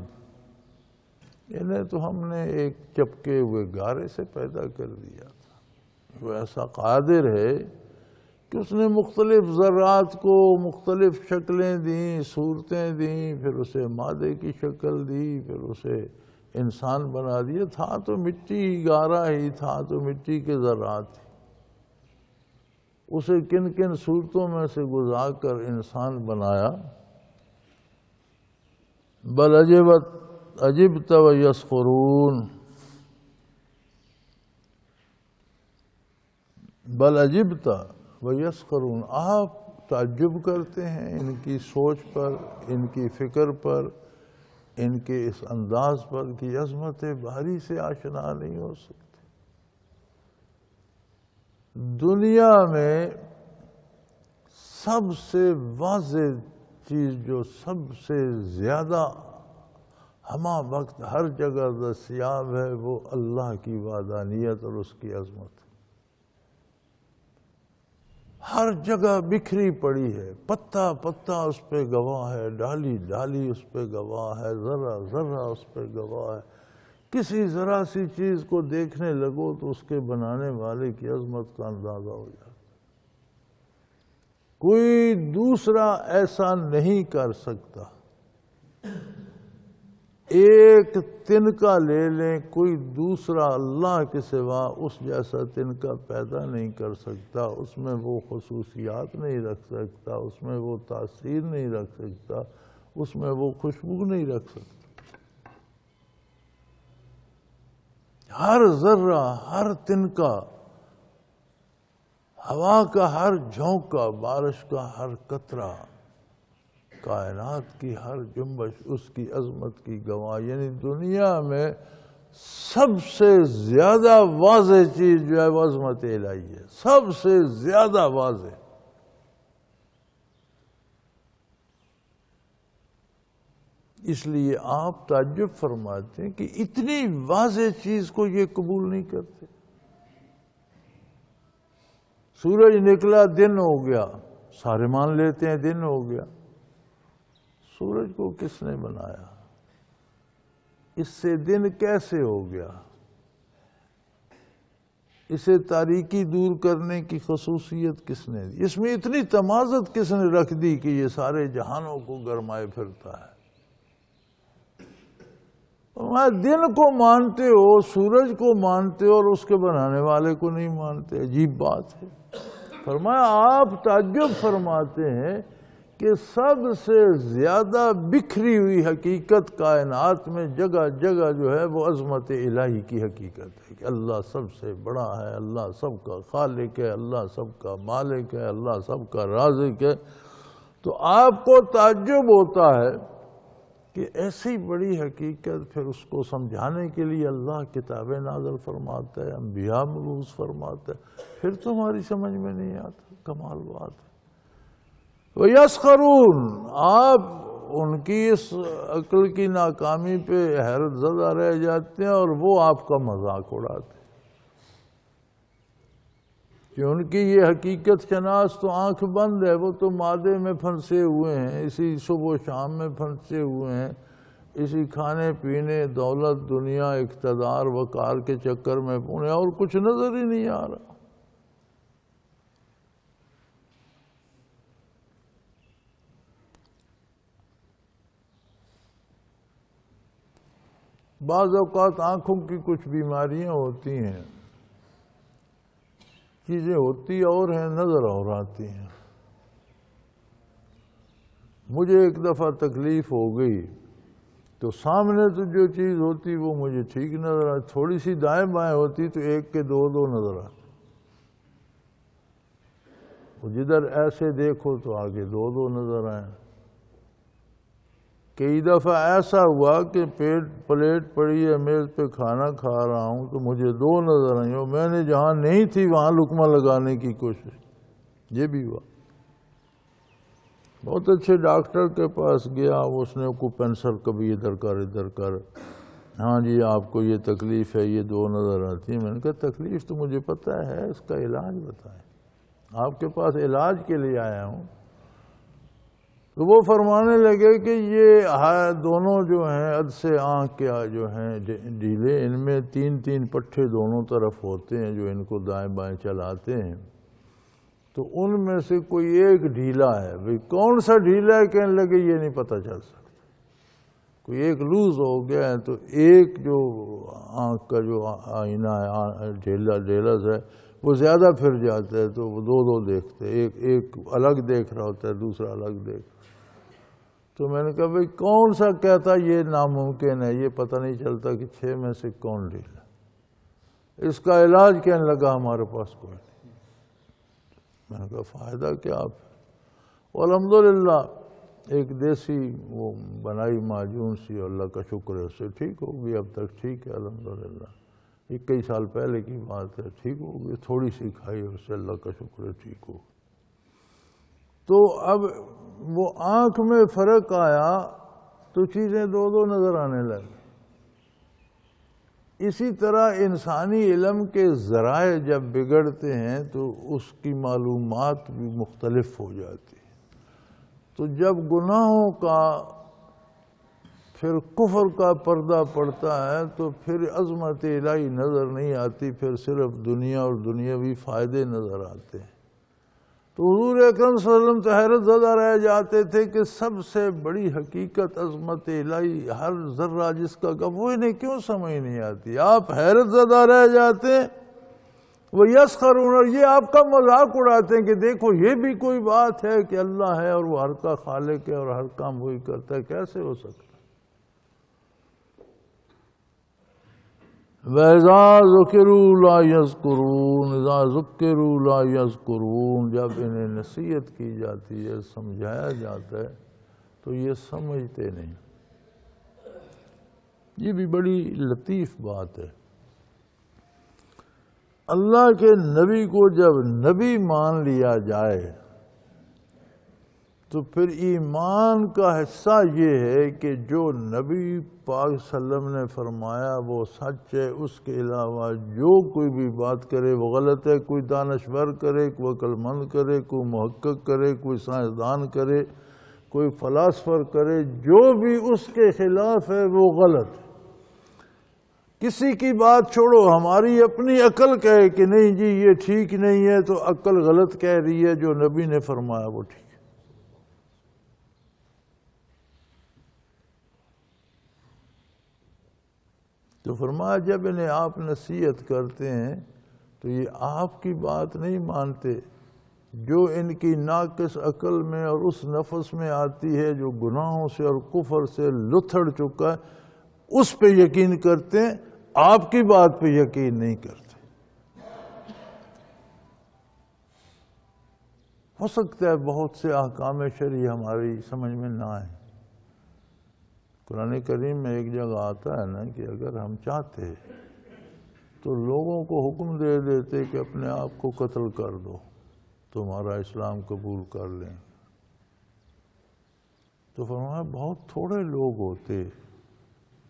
انہیں تو ہم نے ایک چپکے ہوئے گارے سے پیدا کر دیا تھا۔ وہ ایسا قادر ہے کہ اس نے مختلف ذرات کو مختلف شکلیں دیں، صورتیں دیں، پھر اسے مادے کی شکل دی، پھر اسے انسان بنا دیا۔ تھا تو مٹی گارا ہی تھا، تو مٹی کے ذرات تھی، اسے کن کن صورتوں میں سے گزار کر انسان بنایا۔ بل عجبت ویسخرون، بل عجبت ویسخرون، آپ تعجب کرتے ہیں ان کی سوچ پر، ان کی فکر پر، ان کے اس انداز پر کہ عظمت باری سے آشنا نہیں ہو سکتے۔ دنیا میں سب سے واضح چیز جو سب سے زیادہ ہمہ وقت ہر جگہ دستیاب ہے، وہ اللہ کی وحدانیت اور اس کی عظمت۔ ہر جگہ بکھری پڑی ہے، پتا پتا اس پہ گواہ ہے، ڈالی ڈالی اس پہ گواہ ہے، ذرہ ذرہ اس پہ گواہ ہے۔ کسی ذرا سی چیز کو دیکھنے لگو تو اس کے بنانے والے کی عظمت کا اندازہ ہو جاتا۔ کوئی دوسرا ایسا نہیں کر سکتا۔ ایک تنکا لے لیں، کوئی دوسرا اللہ کے سوا اس جیسا تنکا پیدا نہیں کر سکتا، اس میں وہ خصوصیات نہیں رکھ سکتا، اس میں وہ تاثیر نہیں رکھ سکتا، اس میں وہ خوشبو نہیں رکھ سکتا۔ ہر ذرہ، ہر تنکا، ہوا کا ہر جھونکا، بارش کا ہر قطرہ، کائنات کی ہر جنبش اس کی عظمت کی گواہ۔ یعنی دنیا میں سب سے زیادہ واضح چیز جو ہے وہ عظمت الہی ہے، سب سے زیادہ واضح۔ اس لیے آپ تعجب فرماتے ہیں کہ اتنی واضح چیز کو یہ قبول نہیں کرتے۔ سورج نکلا دن ہو گیا، سارے مان لیتے ہیں دن ہو گیا۔ سورج کو کس نے بنایا؟ اس سے دن کیسے ہو گیا؟ اسے تاریکی دور کرنے کی خصوصیت کس نے دی؟ اس میں اتنی تمازت کس نے رکھ دی کہ یہ سارے جہانوں کو گرمائے پھرتا ہے؟ دن کو مانتے ہو، سورج کو مانتے ہو، اور اس کے بنانے والے کو نہیں مانتے، عجیب بات ہے۔ فرمایا آپ تعجب فرماتے ہیں کہ سب سے زیادہ بکھری ہوئی حقیقت کائنات میں جگہ جگہ جو ہے وہ عظمت الہی کی حقیقت ہے کہ اللہ سب سے بڑا ہے، اللہ سب کا خالق ہے، اللہ سب کا مالک ہے، اللہ سب کا رازق ہے۔ تو آپ کو تعجب ہوتا ہے کہ ایسی بڑی حقیقت پھر اس کو سمجھانے کے لیے اللہ کتابیں نازل فرماتا ہے، انبیاء مبعوث فرماتا ہے، پھر تمہاری سمجھ میں نہیں آتا۔ کمال بات ہے۔ وَيَسْخَرُونَ، آپ ان کی اس عقل کی ناکامی پہ حیرت زدہ رہ جاتے ہیں اور وہ آپ کا مذاق اڑاتے ہیں کہ ان کی یہ حقیقت شناس تو آنکھ بند ہے، وہ تو مادے میں پھنسے ہوئے ہیں، اسی صبح و شام میں پھنسے ہوئے ہیں، اسی کھانے پینے، دولت، دنیا، اقتدار، وقار کے چکر میں انہیں اور کچھ نظر ہی نہیں آ رہا۔ بعض اوقات آنکھوں کی کچھ بیماریاں ہوتی ہیں، چیزیں ہوتی اور ہیں، نظر اور آتی ہیں۔ مجھے ایک دفعہ تکلیف ہو گئی تو سامنے تو جو چیز ہوتی وہ مجھے ٹھیک نظر آتی، تھوڑی سی دائیں بائیں ہوتی تو ایک کے دو نظر آتے، وہ جدھر ایسے دیکھو تو آگے دو نظر آئیں۔ کئی دفعہ ایسا ہوا کہ پلیٹ پڑی ہے میز پہ، کھانا کھا رہا ہوں تو مجھے دو نظر آئیں اور میں نے جہاں نہیں تھی وہاں لقمہ لگانے کی کوشش، یہ بھی ہوا۔ بہت اچھے ڈاکٹر کے پاس گیا، اس نے کو پینسل کبھی ادھر کر، ہاں جی آپ کو یہ تکلیف ہے، یہ دو نظر آتی ہیں۔ میں نے کہا تکلیف تو مجھے پتہ ہے، اس کا علاج بتائیں، آپ کے پاس علاج کے لیے آیا ہوں۔ تو وہ فرمانے لگے کہ یہ دونوں جو ہیں اد سے آنکھ کے جو ہیں ڈھیلے، ان میں تین پٹھے دونوں طرف ہوتے ہیں جو ان کو دائیں بائیں چلاتے ہیں، تو ان میں سے کوئی ایک ڈھیلا ہے۔ بھئی کون سا ڈھیلا ہے کہنے لگے یہ نہیں پتہ چل سکتا، کوئی ایک لوز ہو گیا ہے تو ایک جو آنکھ کا جو آئینہ ہے ڈھیلس ہے وہ زیادہ پھر جاتا ہے تو وہ دو دیکھتے ہیں، ایک الگ دیکھ رہا ہوتا ہے، دوسرا الگ دیکھ۔ تو میں نے کہا بھئی کون سا کہتا یہ ناممکن ہے، یہ پتہ نہیں چلتا کہ 6 میں سے کون ڈھیلا، اس کا علاج کہنے لگا ہمارے پاس کوئی نہیں۔ میں نے کہا فائدہ کیا آپ؟ الحمدللہ ایک دیسی وہ بنائی معجون سی، اللہ کا شکر ہے اس سے ٹھیک ہو گئی، اب تک ٹھیک ہے الحمدللہ، یہ کئی سال پہلے کی بات ہے، ٹھیک ہو گئی، تھوڑی سی کھائی اس سے، اللہ کا شکر ہے ٹھیک ہو۔ تو اب وہ آنکھ میں فرق آیا تو چیزیں دو نظر آنے لگی۔ اسی طرح انسانی علم کے ذرائع جب بگڑتے ہیں تو اس کی معلومات بھی مختلف ہو جاتی ہیں۔ تو جب گناہوں کا پھر کفر کا پردہ پڑتا ہے تو پھر عظمت الہی نظر نہیں آتی، پھر صرف دنیا اور دنیاوی فائدے نظر آتے ہیں۔ تو حضور اکرم صلی اللہ علیہ وسلم تو حیرت زدہ رہ جاتے تھے کہ سب سے بڑی حقیقت عظمت الہی ہر ذرہ جس کا وہ انہیں کیوں سمجھ نہیں آتی، آپ حیرت زدہ رہ جاتے ہیں۔ وہ یسخرون، اور یہ آپ کا مذاق اڑاتے ہیں کہ دیکھو یہ بھی کوئی بات ہے کہ اللہ ہے اور وہ ہر کا خالق ہے اور ہر کام وہی کرتا ہے، کیسے ہو سکتا؟ وَإِذَا ذُكِرُوا لَا يَذْكُرُونَ، إِذَا ذُكِّرُوا لَا يَذْكُرُونَ، جب انہیں نصیحت کی جاتی ہے، سمجھایا جاتا ہے تو یہ سمجھتے نہیں۔ یہ بھی بڑی لطیف بات ہے۔ اللہ کے نبی کو جب نبی مان لیا جائے تو پھر ایمان کا حصہ یہ ہے کہ جو نبی پاک صلی اللہ علیہ وسلم نے فرمایا وہ سچ ہے، اس کے علاوہ جو کوئی بھی بات کرے وہ غلط ہے۔ کوئی دانشور کرے، کوئی عقل مند کرے، کوئی محقق کرے، کوئی سائنسدان کرے، کوئی فلاسفر کرے، جو بھی اس کے خلاف ہے وہ غلط ہے۔ کسی کی بات چھوڑو، ہماری اپنی عقل کہے کہ نہیں جی یہ ٹھیک نہیں ہے، تو عقل غلط کہہ رہی ہے، جو نبی نے فرمایا وہ ٹھیک ہے۔ تو فرمایا جب انہیں آپ نصیحت کرتے ہیں تو یہ آپ کی بات نہیں مانتے، جو ان کی ناقص عقل میں اور اس نفس میں آتی ہے جو گناہوں سے اور کفر سے لتھڑ چکا ہے، اس پہ یقین کرتے ہیں، آپ کی بات پہ یقین نہیں کرتے۔ ہو سکتا ہے بہت سے احکام شرعی ہماری سمجھ میں نہ آئیں۔ قرآن کریم میں ایک جگہ آتا ہے نا کہ اگر ہم چاہتے تو لوگوں کو حکم دے دیتے کہ اپنے آپ کو قتل کر دو، تمہارا اسلام قبول کر لیں۔ تو فرمایا بہت تھوڑے لوگ ہوتے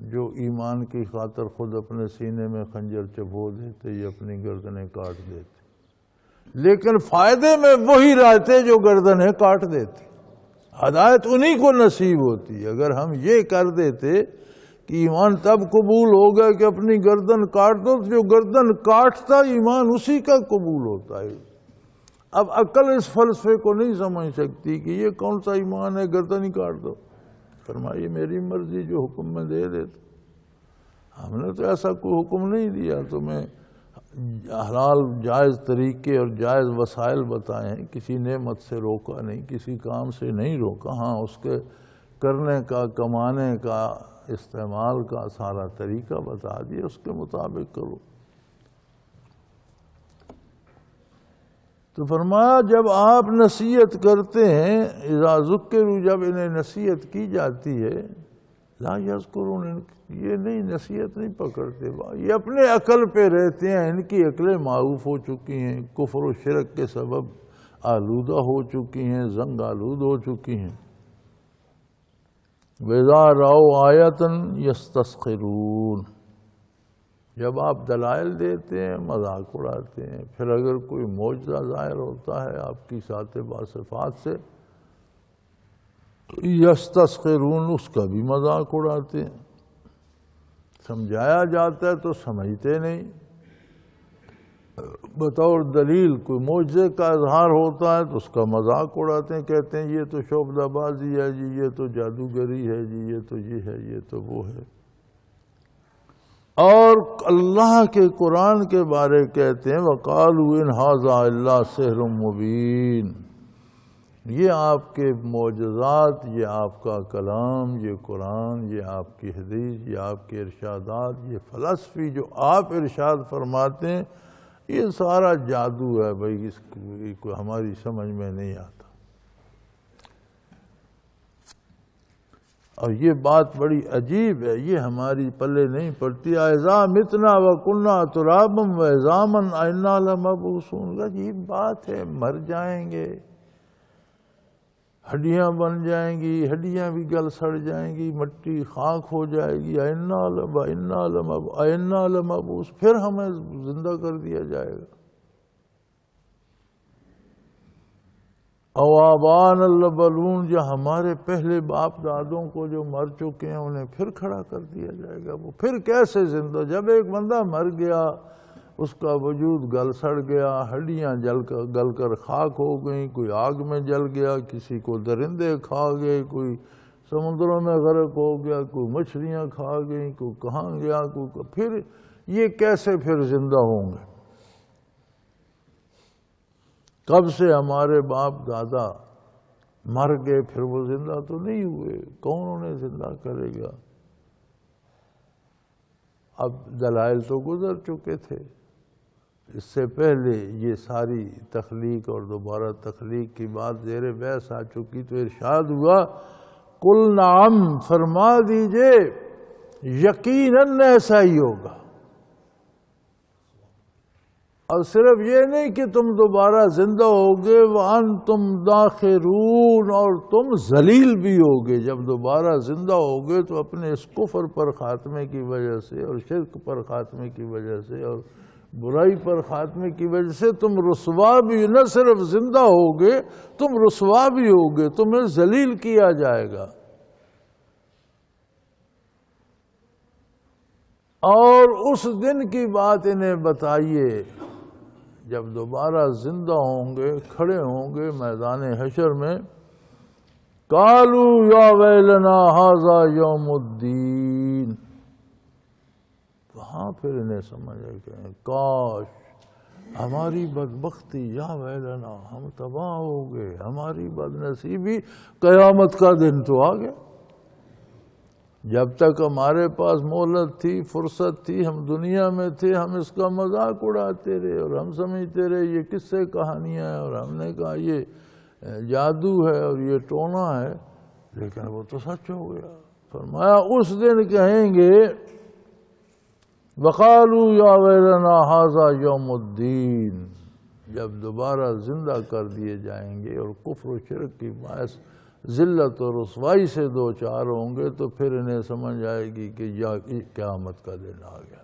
جو ایمان کی خاطر خود اپنے سینے میں خنجر چبو دیتے یا اپنی گردنیں کاٹ دیتے، لیکن فائدے میں وہی رہتے جو گردنیں کاٹ دیتے۔ ہدایت انہی کو نصیب ہوتی۔ اگر ہم یہ کر دیتے کہ ایمان تب قبول ہوگا کہ اپنی گردن کاٹ دو، تو جو گردن کاٹتا ایمان اسی کا قبول ہوتا ہے۔ اب عقل اس فلسفے کو نہیں سمجھ سکتی کہ یہ کون سا ایمان ہے گردن ہی کاٹ دو۔ فرمائیے میری مرضی، جو حکم میں دے دیتے، ہم نے تو ایسا کوئی حکم نہیں دیا، تمہیں حلال جائز طریقے اور جائز وسائل بتائے ہیں، کسی نعمت سے روکا نہیں، کسی کام سے نہیں روکا، ہاں اس کے کرنے کا، کمانے کا، استعمال کا سارا طریقہ بتا دیا، اس کے مطابق کرو۔ تو فرمایا جب آپ نصیحت کرتے ہیں، اذا ذکروا، جب انہیں نصیحت کی جاتی ہے، لا یذکرون، یہ نہیں نصیحت نہیں پکڑتے، یہ اپنے عقل پہ رہتے ہیں، ان کی عقلیں معروف ہو چکی ہیں، کفر و شرک کے سبب آلودہ ہو چکی ہیں، زنگ آلود ہو چکی ہیں۔ وَإِذَا رَأَوْا آیَةً یَسْتَسْخِرُونَ، جب آپ دلائل دیتے ہیں مذاق اڑاتے ہیں۔ پھر اگر کوئی معجزہ ظاہر ہوتا ہے آپ کی ذات باصفات سے، یستسخرون، اس کا بھی مذاق اڑاتے ہیں۔ سمجھایا جاتا ہے تو سمجھتے نہیں، بطور دلیل کوئی معجزے کا اظہار ہوتا ہے تو اس کا مذاق اڑاتے ہیں، کہتے ہیں یہ تو شعبدہ بازی ہے جی، یہ تو جادوگری ہے جی، یہ تو یہ ہے، یہ تو وہ ہے۔ اور اللہ کے قرآن کے بارے کہتے ہیں وَقَالُوا إِنْ هَذَا إِلَّا سِحْرٌ مُبِينٌ، یہ آپ کے معجزات، یہ آپ کا کلام، یہ قرآن، یہ آپ کی حدیث، یہ آپ کے ارشادات، یہ فلسفی جو آپ ارشاد فرماتے ہیں، یہ سارا جادو ہے بھائی، اس کو ہماری سمجھ میں نہیں آتا۔ اور یہ بات بڑی عجیب ہے، یہ ہماری پلے نہیں پڑتی۔ اَإِذَا مِتْنَا وَكُنَّا تُرَابًا وَعِظَامًا أَإِنَّا لَمَبْعُوثُونَ، عجیب بات ہے، مر جائیں گے، ہڈیاں بن جائیں گی، ہڈیاں بھی گل سڑ جائیں گی، مٹی خاک ہو جائے گی، أَإِنَّا لَمَبْعُوثُونَ، پھر ہمیں زندہ کر دیا جائے گا۔ أَوْ آبَاؤُنَا الْأَوَّلُونَ، جو ہمارے پہلے باپ دادوں کو جو مر چکے ہیں انہیں پھر کھڑا کر دیا جائے گا، وہ پھر کیسے زندہ؟ جب ایک بندہ مر گیا، اس کا وجود گل سڑ گیا، ہڈیاں گل کر خاک ہو گئیں، کوئی آگ میں جل گیا، کسی کو درندے کھا گئے، کوئی سمندروں میں غرق ہو گیا، کوئی مچھلیاں کھا گئیں، کوئی کہاں گیا، پھر یہ کیسے پھر زندہ ہوں گے؟ کب سے ہمارے باپ دادا مر گئے، پھر وہ زندہ تو نہیں ہوئے، کون انہیں زندہ کرے گا؟ اب دلائل تو گزر چکے تھے، اس سے پہلے یہ ساری تخلیق اور دوبارہ تخلیق کی بات زیر بحث آ چکی، تو ارشاد ہوا قل نعم، فرما دیجئے یقیناً ایسا ہی ہوگا۔ اور صرف یہ نہیں کہ تم دوبارہ زندہ ہوگے، وَأَنْتُمْ دَاخِرُونَ، اور تم ذلیل بھی ہوگے۔ جب دوبارہ زندہ ہوگے تو اپنے اس کفر پر خاتمے کی وجہ سے اور شرک پر خاتمے کی وجہ سے اور برائی پر خاتمے کی وجہ سے تم رسوا بھی، نہ صرف زندہ ہوگے، تم رسوا بھی ہوگے، تمہیں ذلیل کیا جائے گا۔ اور اس دن کی بات انہیں بتائیے جب دوبارہ زندہ ہوں گے، کھڑے ہوں گے میدان حشر میں، قالوا یا ویلنا ھذا یوم الدین، وہاں پھر انہیں سمجھ آئے کہ کاش ہماری بدبختی، یا ویلنا ہم تباہ ہو گئے، ہماری بدنصیبی، قیامت کا دن تو آ گیا۔ جب تک ہمارے پاس مہلت تھی، فرصت تھی، ہم دنیا میں تھے، ہم اس کا مذاق اڑاتے رہے اور ہم سمجھتے رہے یہ کس سے کہانیاں ہیں، اور ہم نے کہا یہ جادو ہے اور یہ ٹونا ہے، لیکن وہ تو سچ ہو گیا۔ فرمایا اس دن کہیں گے وَقَالُوا يَا وَيْلَنَا هَذَا يَوْمُ الدِّينِ، جب دوبارہ زندہ کر دیے جائیں گے اور کفر و شرک کی باعث ذلت اور رسوائی سے دو چار ہوں گے، تو پھر انہیں سمجھ آئے گی کہ قیامت کا دن آ گیا۔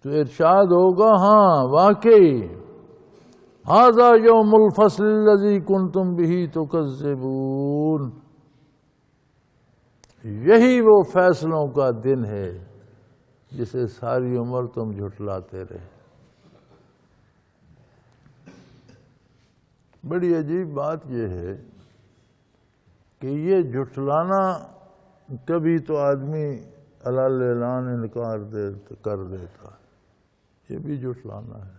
تو ارشاد ہوگا ہاں واقعی ھذا یوم الفصل الذی کنتم بہ تکذبون، یہی وہ فیصلوں کا دن ہے جسے ساری عمر تم جھٹلاتے رہے۔ بڑی عجیب بات یہ ہے کہ یہ جھٹلانا کبھی تو آدمی علی اعلان انکار کر دیتا ہے، یہ بھی جھٹلانا ہے،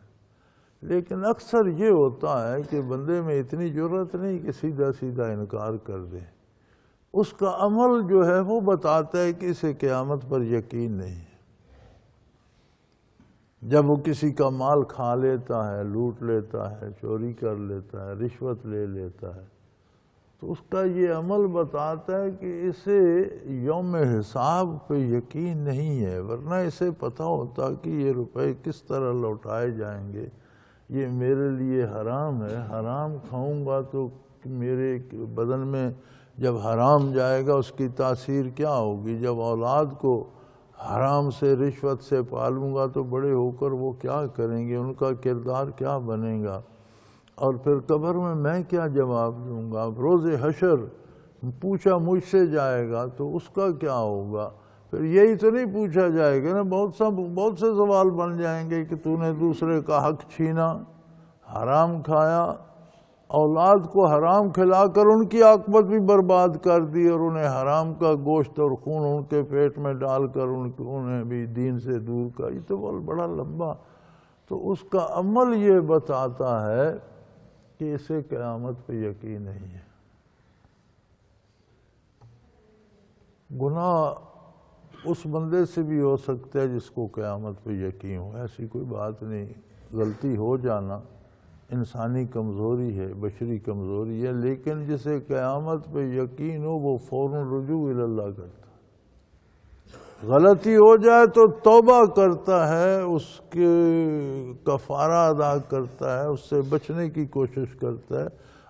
لیکن اکثر یہ ہوتا ہے کہ بندے میں اتنی جرأت نہیں کہ سیدھا سیدھا انکار کر دے، اس کا عمل جو ہے وہ بتاتا ہے کہ اسے قیامت پر یقین نہیں ہے۔ جب وہ کسی کا مال کھا لیتا ہے، لوٹ لیتا ہے، چوری کر لیتا ہے، رشوت لے لیتا ہے، تو اس کا یہ عمل بتاتا ہے کہ اسے یوم حساب پہ یقین نہیں ہے، ورنہ اسے پتہ ہوتا کہ یہ روپے کس طرح لوٹائے جائیں گے، یہ میرے لیے حرام ہے، حرام کھاؤں گا تو میرے بدن میں جب حرام جائے گا اس کی تاثیر کیا ہوگی، جب اولاد کو حرام سے رشوت سے پالوں گا تو بڑے ہو کر وہ کیا کریں گے، ان کا کردار کیا بنے گا، اور پھر قبر میں کیا جواب دوں گا، روز حشر پوچھا مجھ سے جائے گا تو اس کا کیا ہوگا، پھر یہی تو نہیں پوچھا جائے گا نا، بہت سے سوال بن جائیں گے کہ تو نے دوسرے کا حق چھینا، حرام کھایا، اولاد کو حرام کھلا کر ان کی عاقبت بھی برباد کر دی، اور انہیں حرام کا گوشت اور خون ان کے پیٹ میں ڈال کر انہیں بھی دین سے دور کر، یہ تو بڑا لمبا، تو اس کا عمل یہ بتاتا ہے کہ اسے قیامت پہ یقین نہیں ہے۔ گناہ اس بندے سے بھی ہو سکتا ہے جس کو قیامت پہ یقین ہو، ایسی کوئی بات نہیں، غلطی ہو جانا انسانی کمزوری ہے، بشری کمزوری ہے، لیکن جسے قیامت پہ یقین ہو وہ فوراً رجوع اللہ کرتا ہے، غلطی ہو جائے تو توبہ کرتا ہے، اس کے کفارہ ادا کرتا ہے، اس سے بچنے کی کوشش کرتا ہے،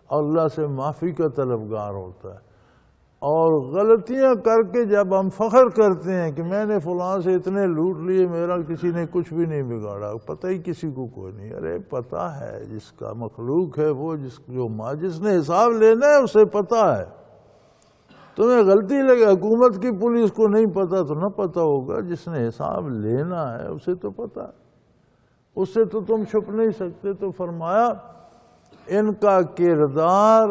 اور اللہ سے معافی کا طلبگار ہوتا ہے، اور غلطیاں کر کے جب ہم فخر کرتے ہیں کہ میں نے فلاں سے اتنے لوٹ لیے، میرا کسی نے کچھ بھی نہیں بگاڑا، پتہ ہی کسی کو کوئی نہیں، ارے پتہ ہے جس کا مخلوق ہے وہ جس نے حساب لینا ہے اسے پتہ ہے، تمہیں غلطی لگے، حکومت کی پولیس کو نہیں پتہ تو نہ پتہ ہوگا، جس نے حساب لینا ہے اسے تو پتہ ہے، اس سے تو تم چھپ نہیں سکتے۔ تو فرمایا ان کا کردار،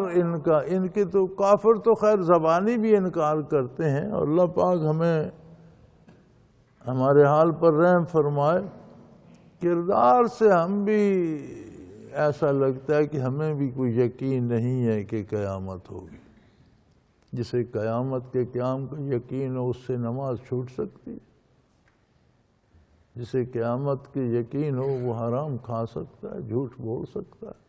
ان کے تو کافر تو خیر زبانی بھی انکار کرتے ہیں، اور اللہ پاک ہمیں ہمارے حال پر رحم فرمائے، کردار سے ہم بھی ایسا لگتا ہے کہ ہمیں بھی کوئی یقین نہیں ہے کہ قیامت ہوگی، جسے قیامت کے قیام کا یقین ہو اس سے نماز چھوٹ سکتی، جسے قیامت کے یقین ہو وہ حرام کھا سکتا ہے، جھوٹ بول سکتا ہے،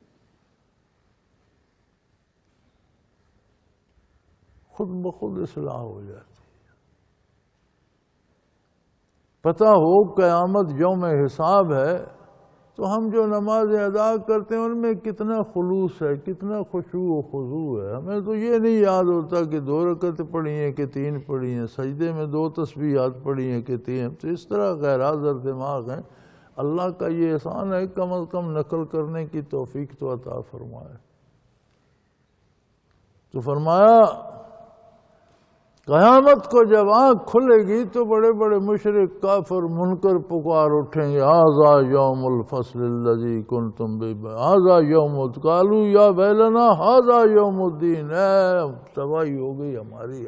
خود بخود اصلاح ہو جاتی ہے۔ پتہ ہو قیامت یوم حساب ہے، تو ہم جو نمازیں ادا کرتے ہیں ان میں کتنا خلوص ہے، کتنا خشوع و خضوع ہے۔ ہمیں تو یہ نہیں یاد ہوتا کہ 2 رکعتیں پڑھی ہیں کہ 3 پڑھی ہیں، سجدے میں 2 تسبیحات پڑھی ہیں کہ 3۔ تو اس طرح غیر حاضر دماغ ہیں۔ اللہ کا یہ احسان ہے، کم از کم نقل کرنے کی توفیق تو عطا فرمائے۔ تو فرمایا قیامت کو جب آنکھ کھلے گی تو بڑے بڑے مشرک کافر منکر پکار اٹھیں گے، ھذا یوم الفصل الذی کنتم بہ، ھذا یوم قالوا یا ویلنا ھذا یوم الدین، تباہی ہو گئی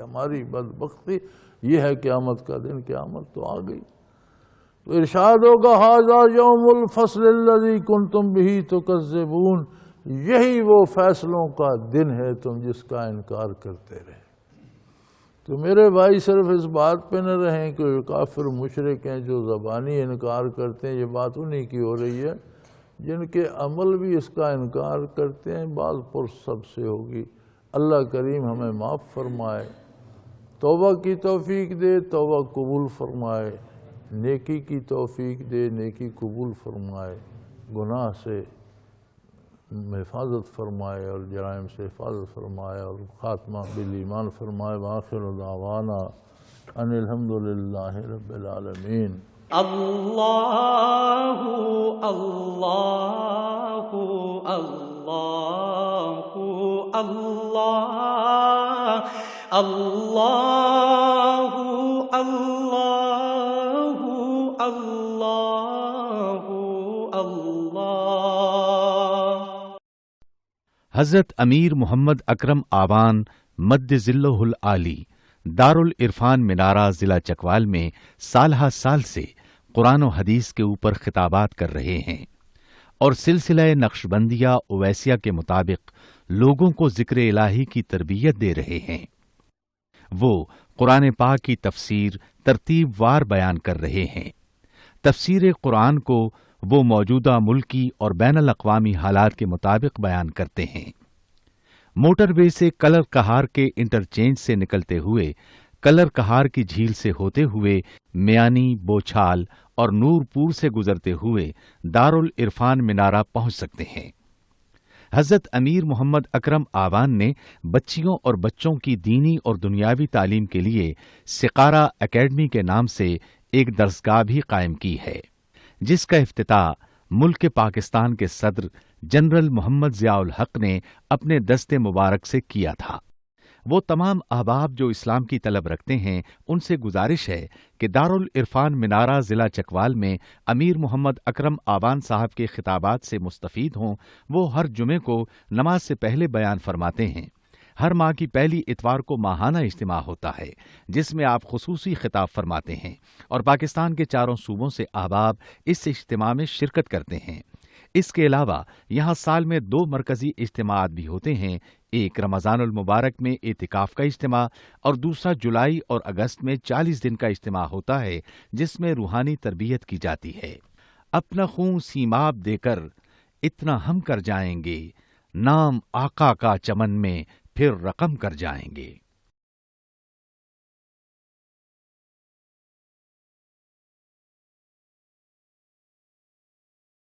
ہماری بدبختی، یہ ہے قیامت کا دن، قیامت تو آ گئی۔ تو ارشاد ہوگا ھذا یوم الفصل الذی کنتم بہ تکذبون، یہی وہ فیصلوں کا دن ہے تم جس کا انکار کرتے رہے۔ تو میرے بھائی صرف اس بات پہ نہ رہیں کہ کافر مشرک ہیں جو زبانی انکار کرتے ہیں، یہ بات انہی کی ہو رہی ہے جن کے عمل بھی اس کا انکار کرتے ہیں، بعض سب سے ہوگی۔ اللہ کریم ہمیں معاف فرمائے، توبہ کی توفیق دے، توبہ قبول فرمائے، نیکی کی توفیق دے، نیکی قبول فرمائے، گناہ سے حفاظت فرمائے اور جرائم سے حفاظت فرمائے اور خاتمہ بالایمان فرمائے۔ وآخر دعوانا ان الحمدللہ رب العالمین۔ اللہ اللہ اللہ اللہ اللہ اللہ اللہ اللہ۔ حضرت امیر محمد اکرم آوان مد ظلہ العالی دارالعرفان منارہ ضلع چکوال میں سالہ سال سے قرآن و حدیث کے اوپر خطابات کر رہے ہیں اور سلسلہ نقشبندیہ اویسیہ کے مطابق لوگوں کو ذکر الہی کی تربیت دے رہے ہیں۔ وہ قرآن پاک کی تفسیر ترتیب وار بیان کر رہے ہیں۔ تفسیر قرآن کو وہ موجودہ ملکی اور بین الاقوامی حالات کے مطابق بیان کرتے ہیں۔ موٹر وے سے کلر کہار کے انٹرچینج سے نکلتے ہوئے، کلر کہار کی جھیل سے ہوتے ہوئے میانی، بوچھال اور نور پور سے گزرتے ہوئے دارالعرفان منارہ پہنچ سکتے ہیں۔ حضرت امیر محمد اکرم آوان نے بچیوں اور بچوں کی دینی اور دنیاوی تعلیم کے لیے سقارہ اکیڈمی کے نام سے ایک درسگاہ بھی قائم کی ہے، جس کا افتتاح ملک پاکستان کے صدر جنرل محمد ضیاء الحق نے اپنے دست مبارک سے کیا تھا۔ وہ تمام احباب جو اسلام کی طلب رکھتے ہیں ان سے گزارش ہے کہ دارالعرفان منارہ ضلع چکوال میں امیر محمد اکرم آوان صاحب کے خطابات سے مستفید ہوں۔ وہ ہر جمعے کو نماز سے پہلے بیان فرماتے ہیں۔ ہر ماہ کی پہلی اتوار کو ماہانہ اجتماع ہوتا ہے جس میں آپ خصوصی خطاب فرماتے ہیں اور پاکستان کے چاروں صوبوں سے احباب اس اجتماع میں شرکت کرتے ہیں۔ اس کے علاوہ یہاں سال میں 2 مرکزی اجتماعات بھی ہوتے ہیں، ایک رمضان المبارک میں اعتکاف کا اجتماع اور دوسرا جولائی اور اگست میں 40 دن کا اجتماع ہوتا ہے جس میں روحانی تربیت کی جاتی ہے۔ اپنا خون سیماب دے کر اتنا ہم کر جائیں گے، نام آقا کا چمن میں پھر رقم کر جائیں گے۔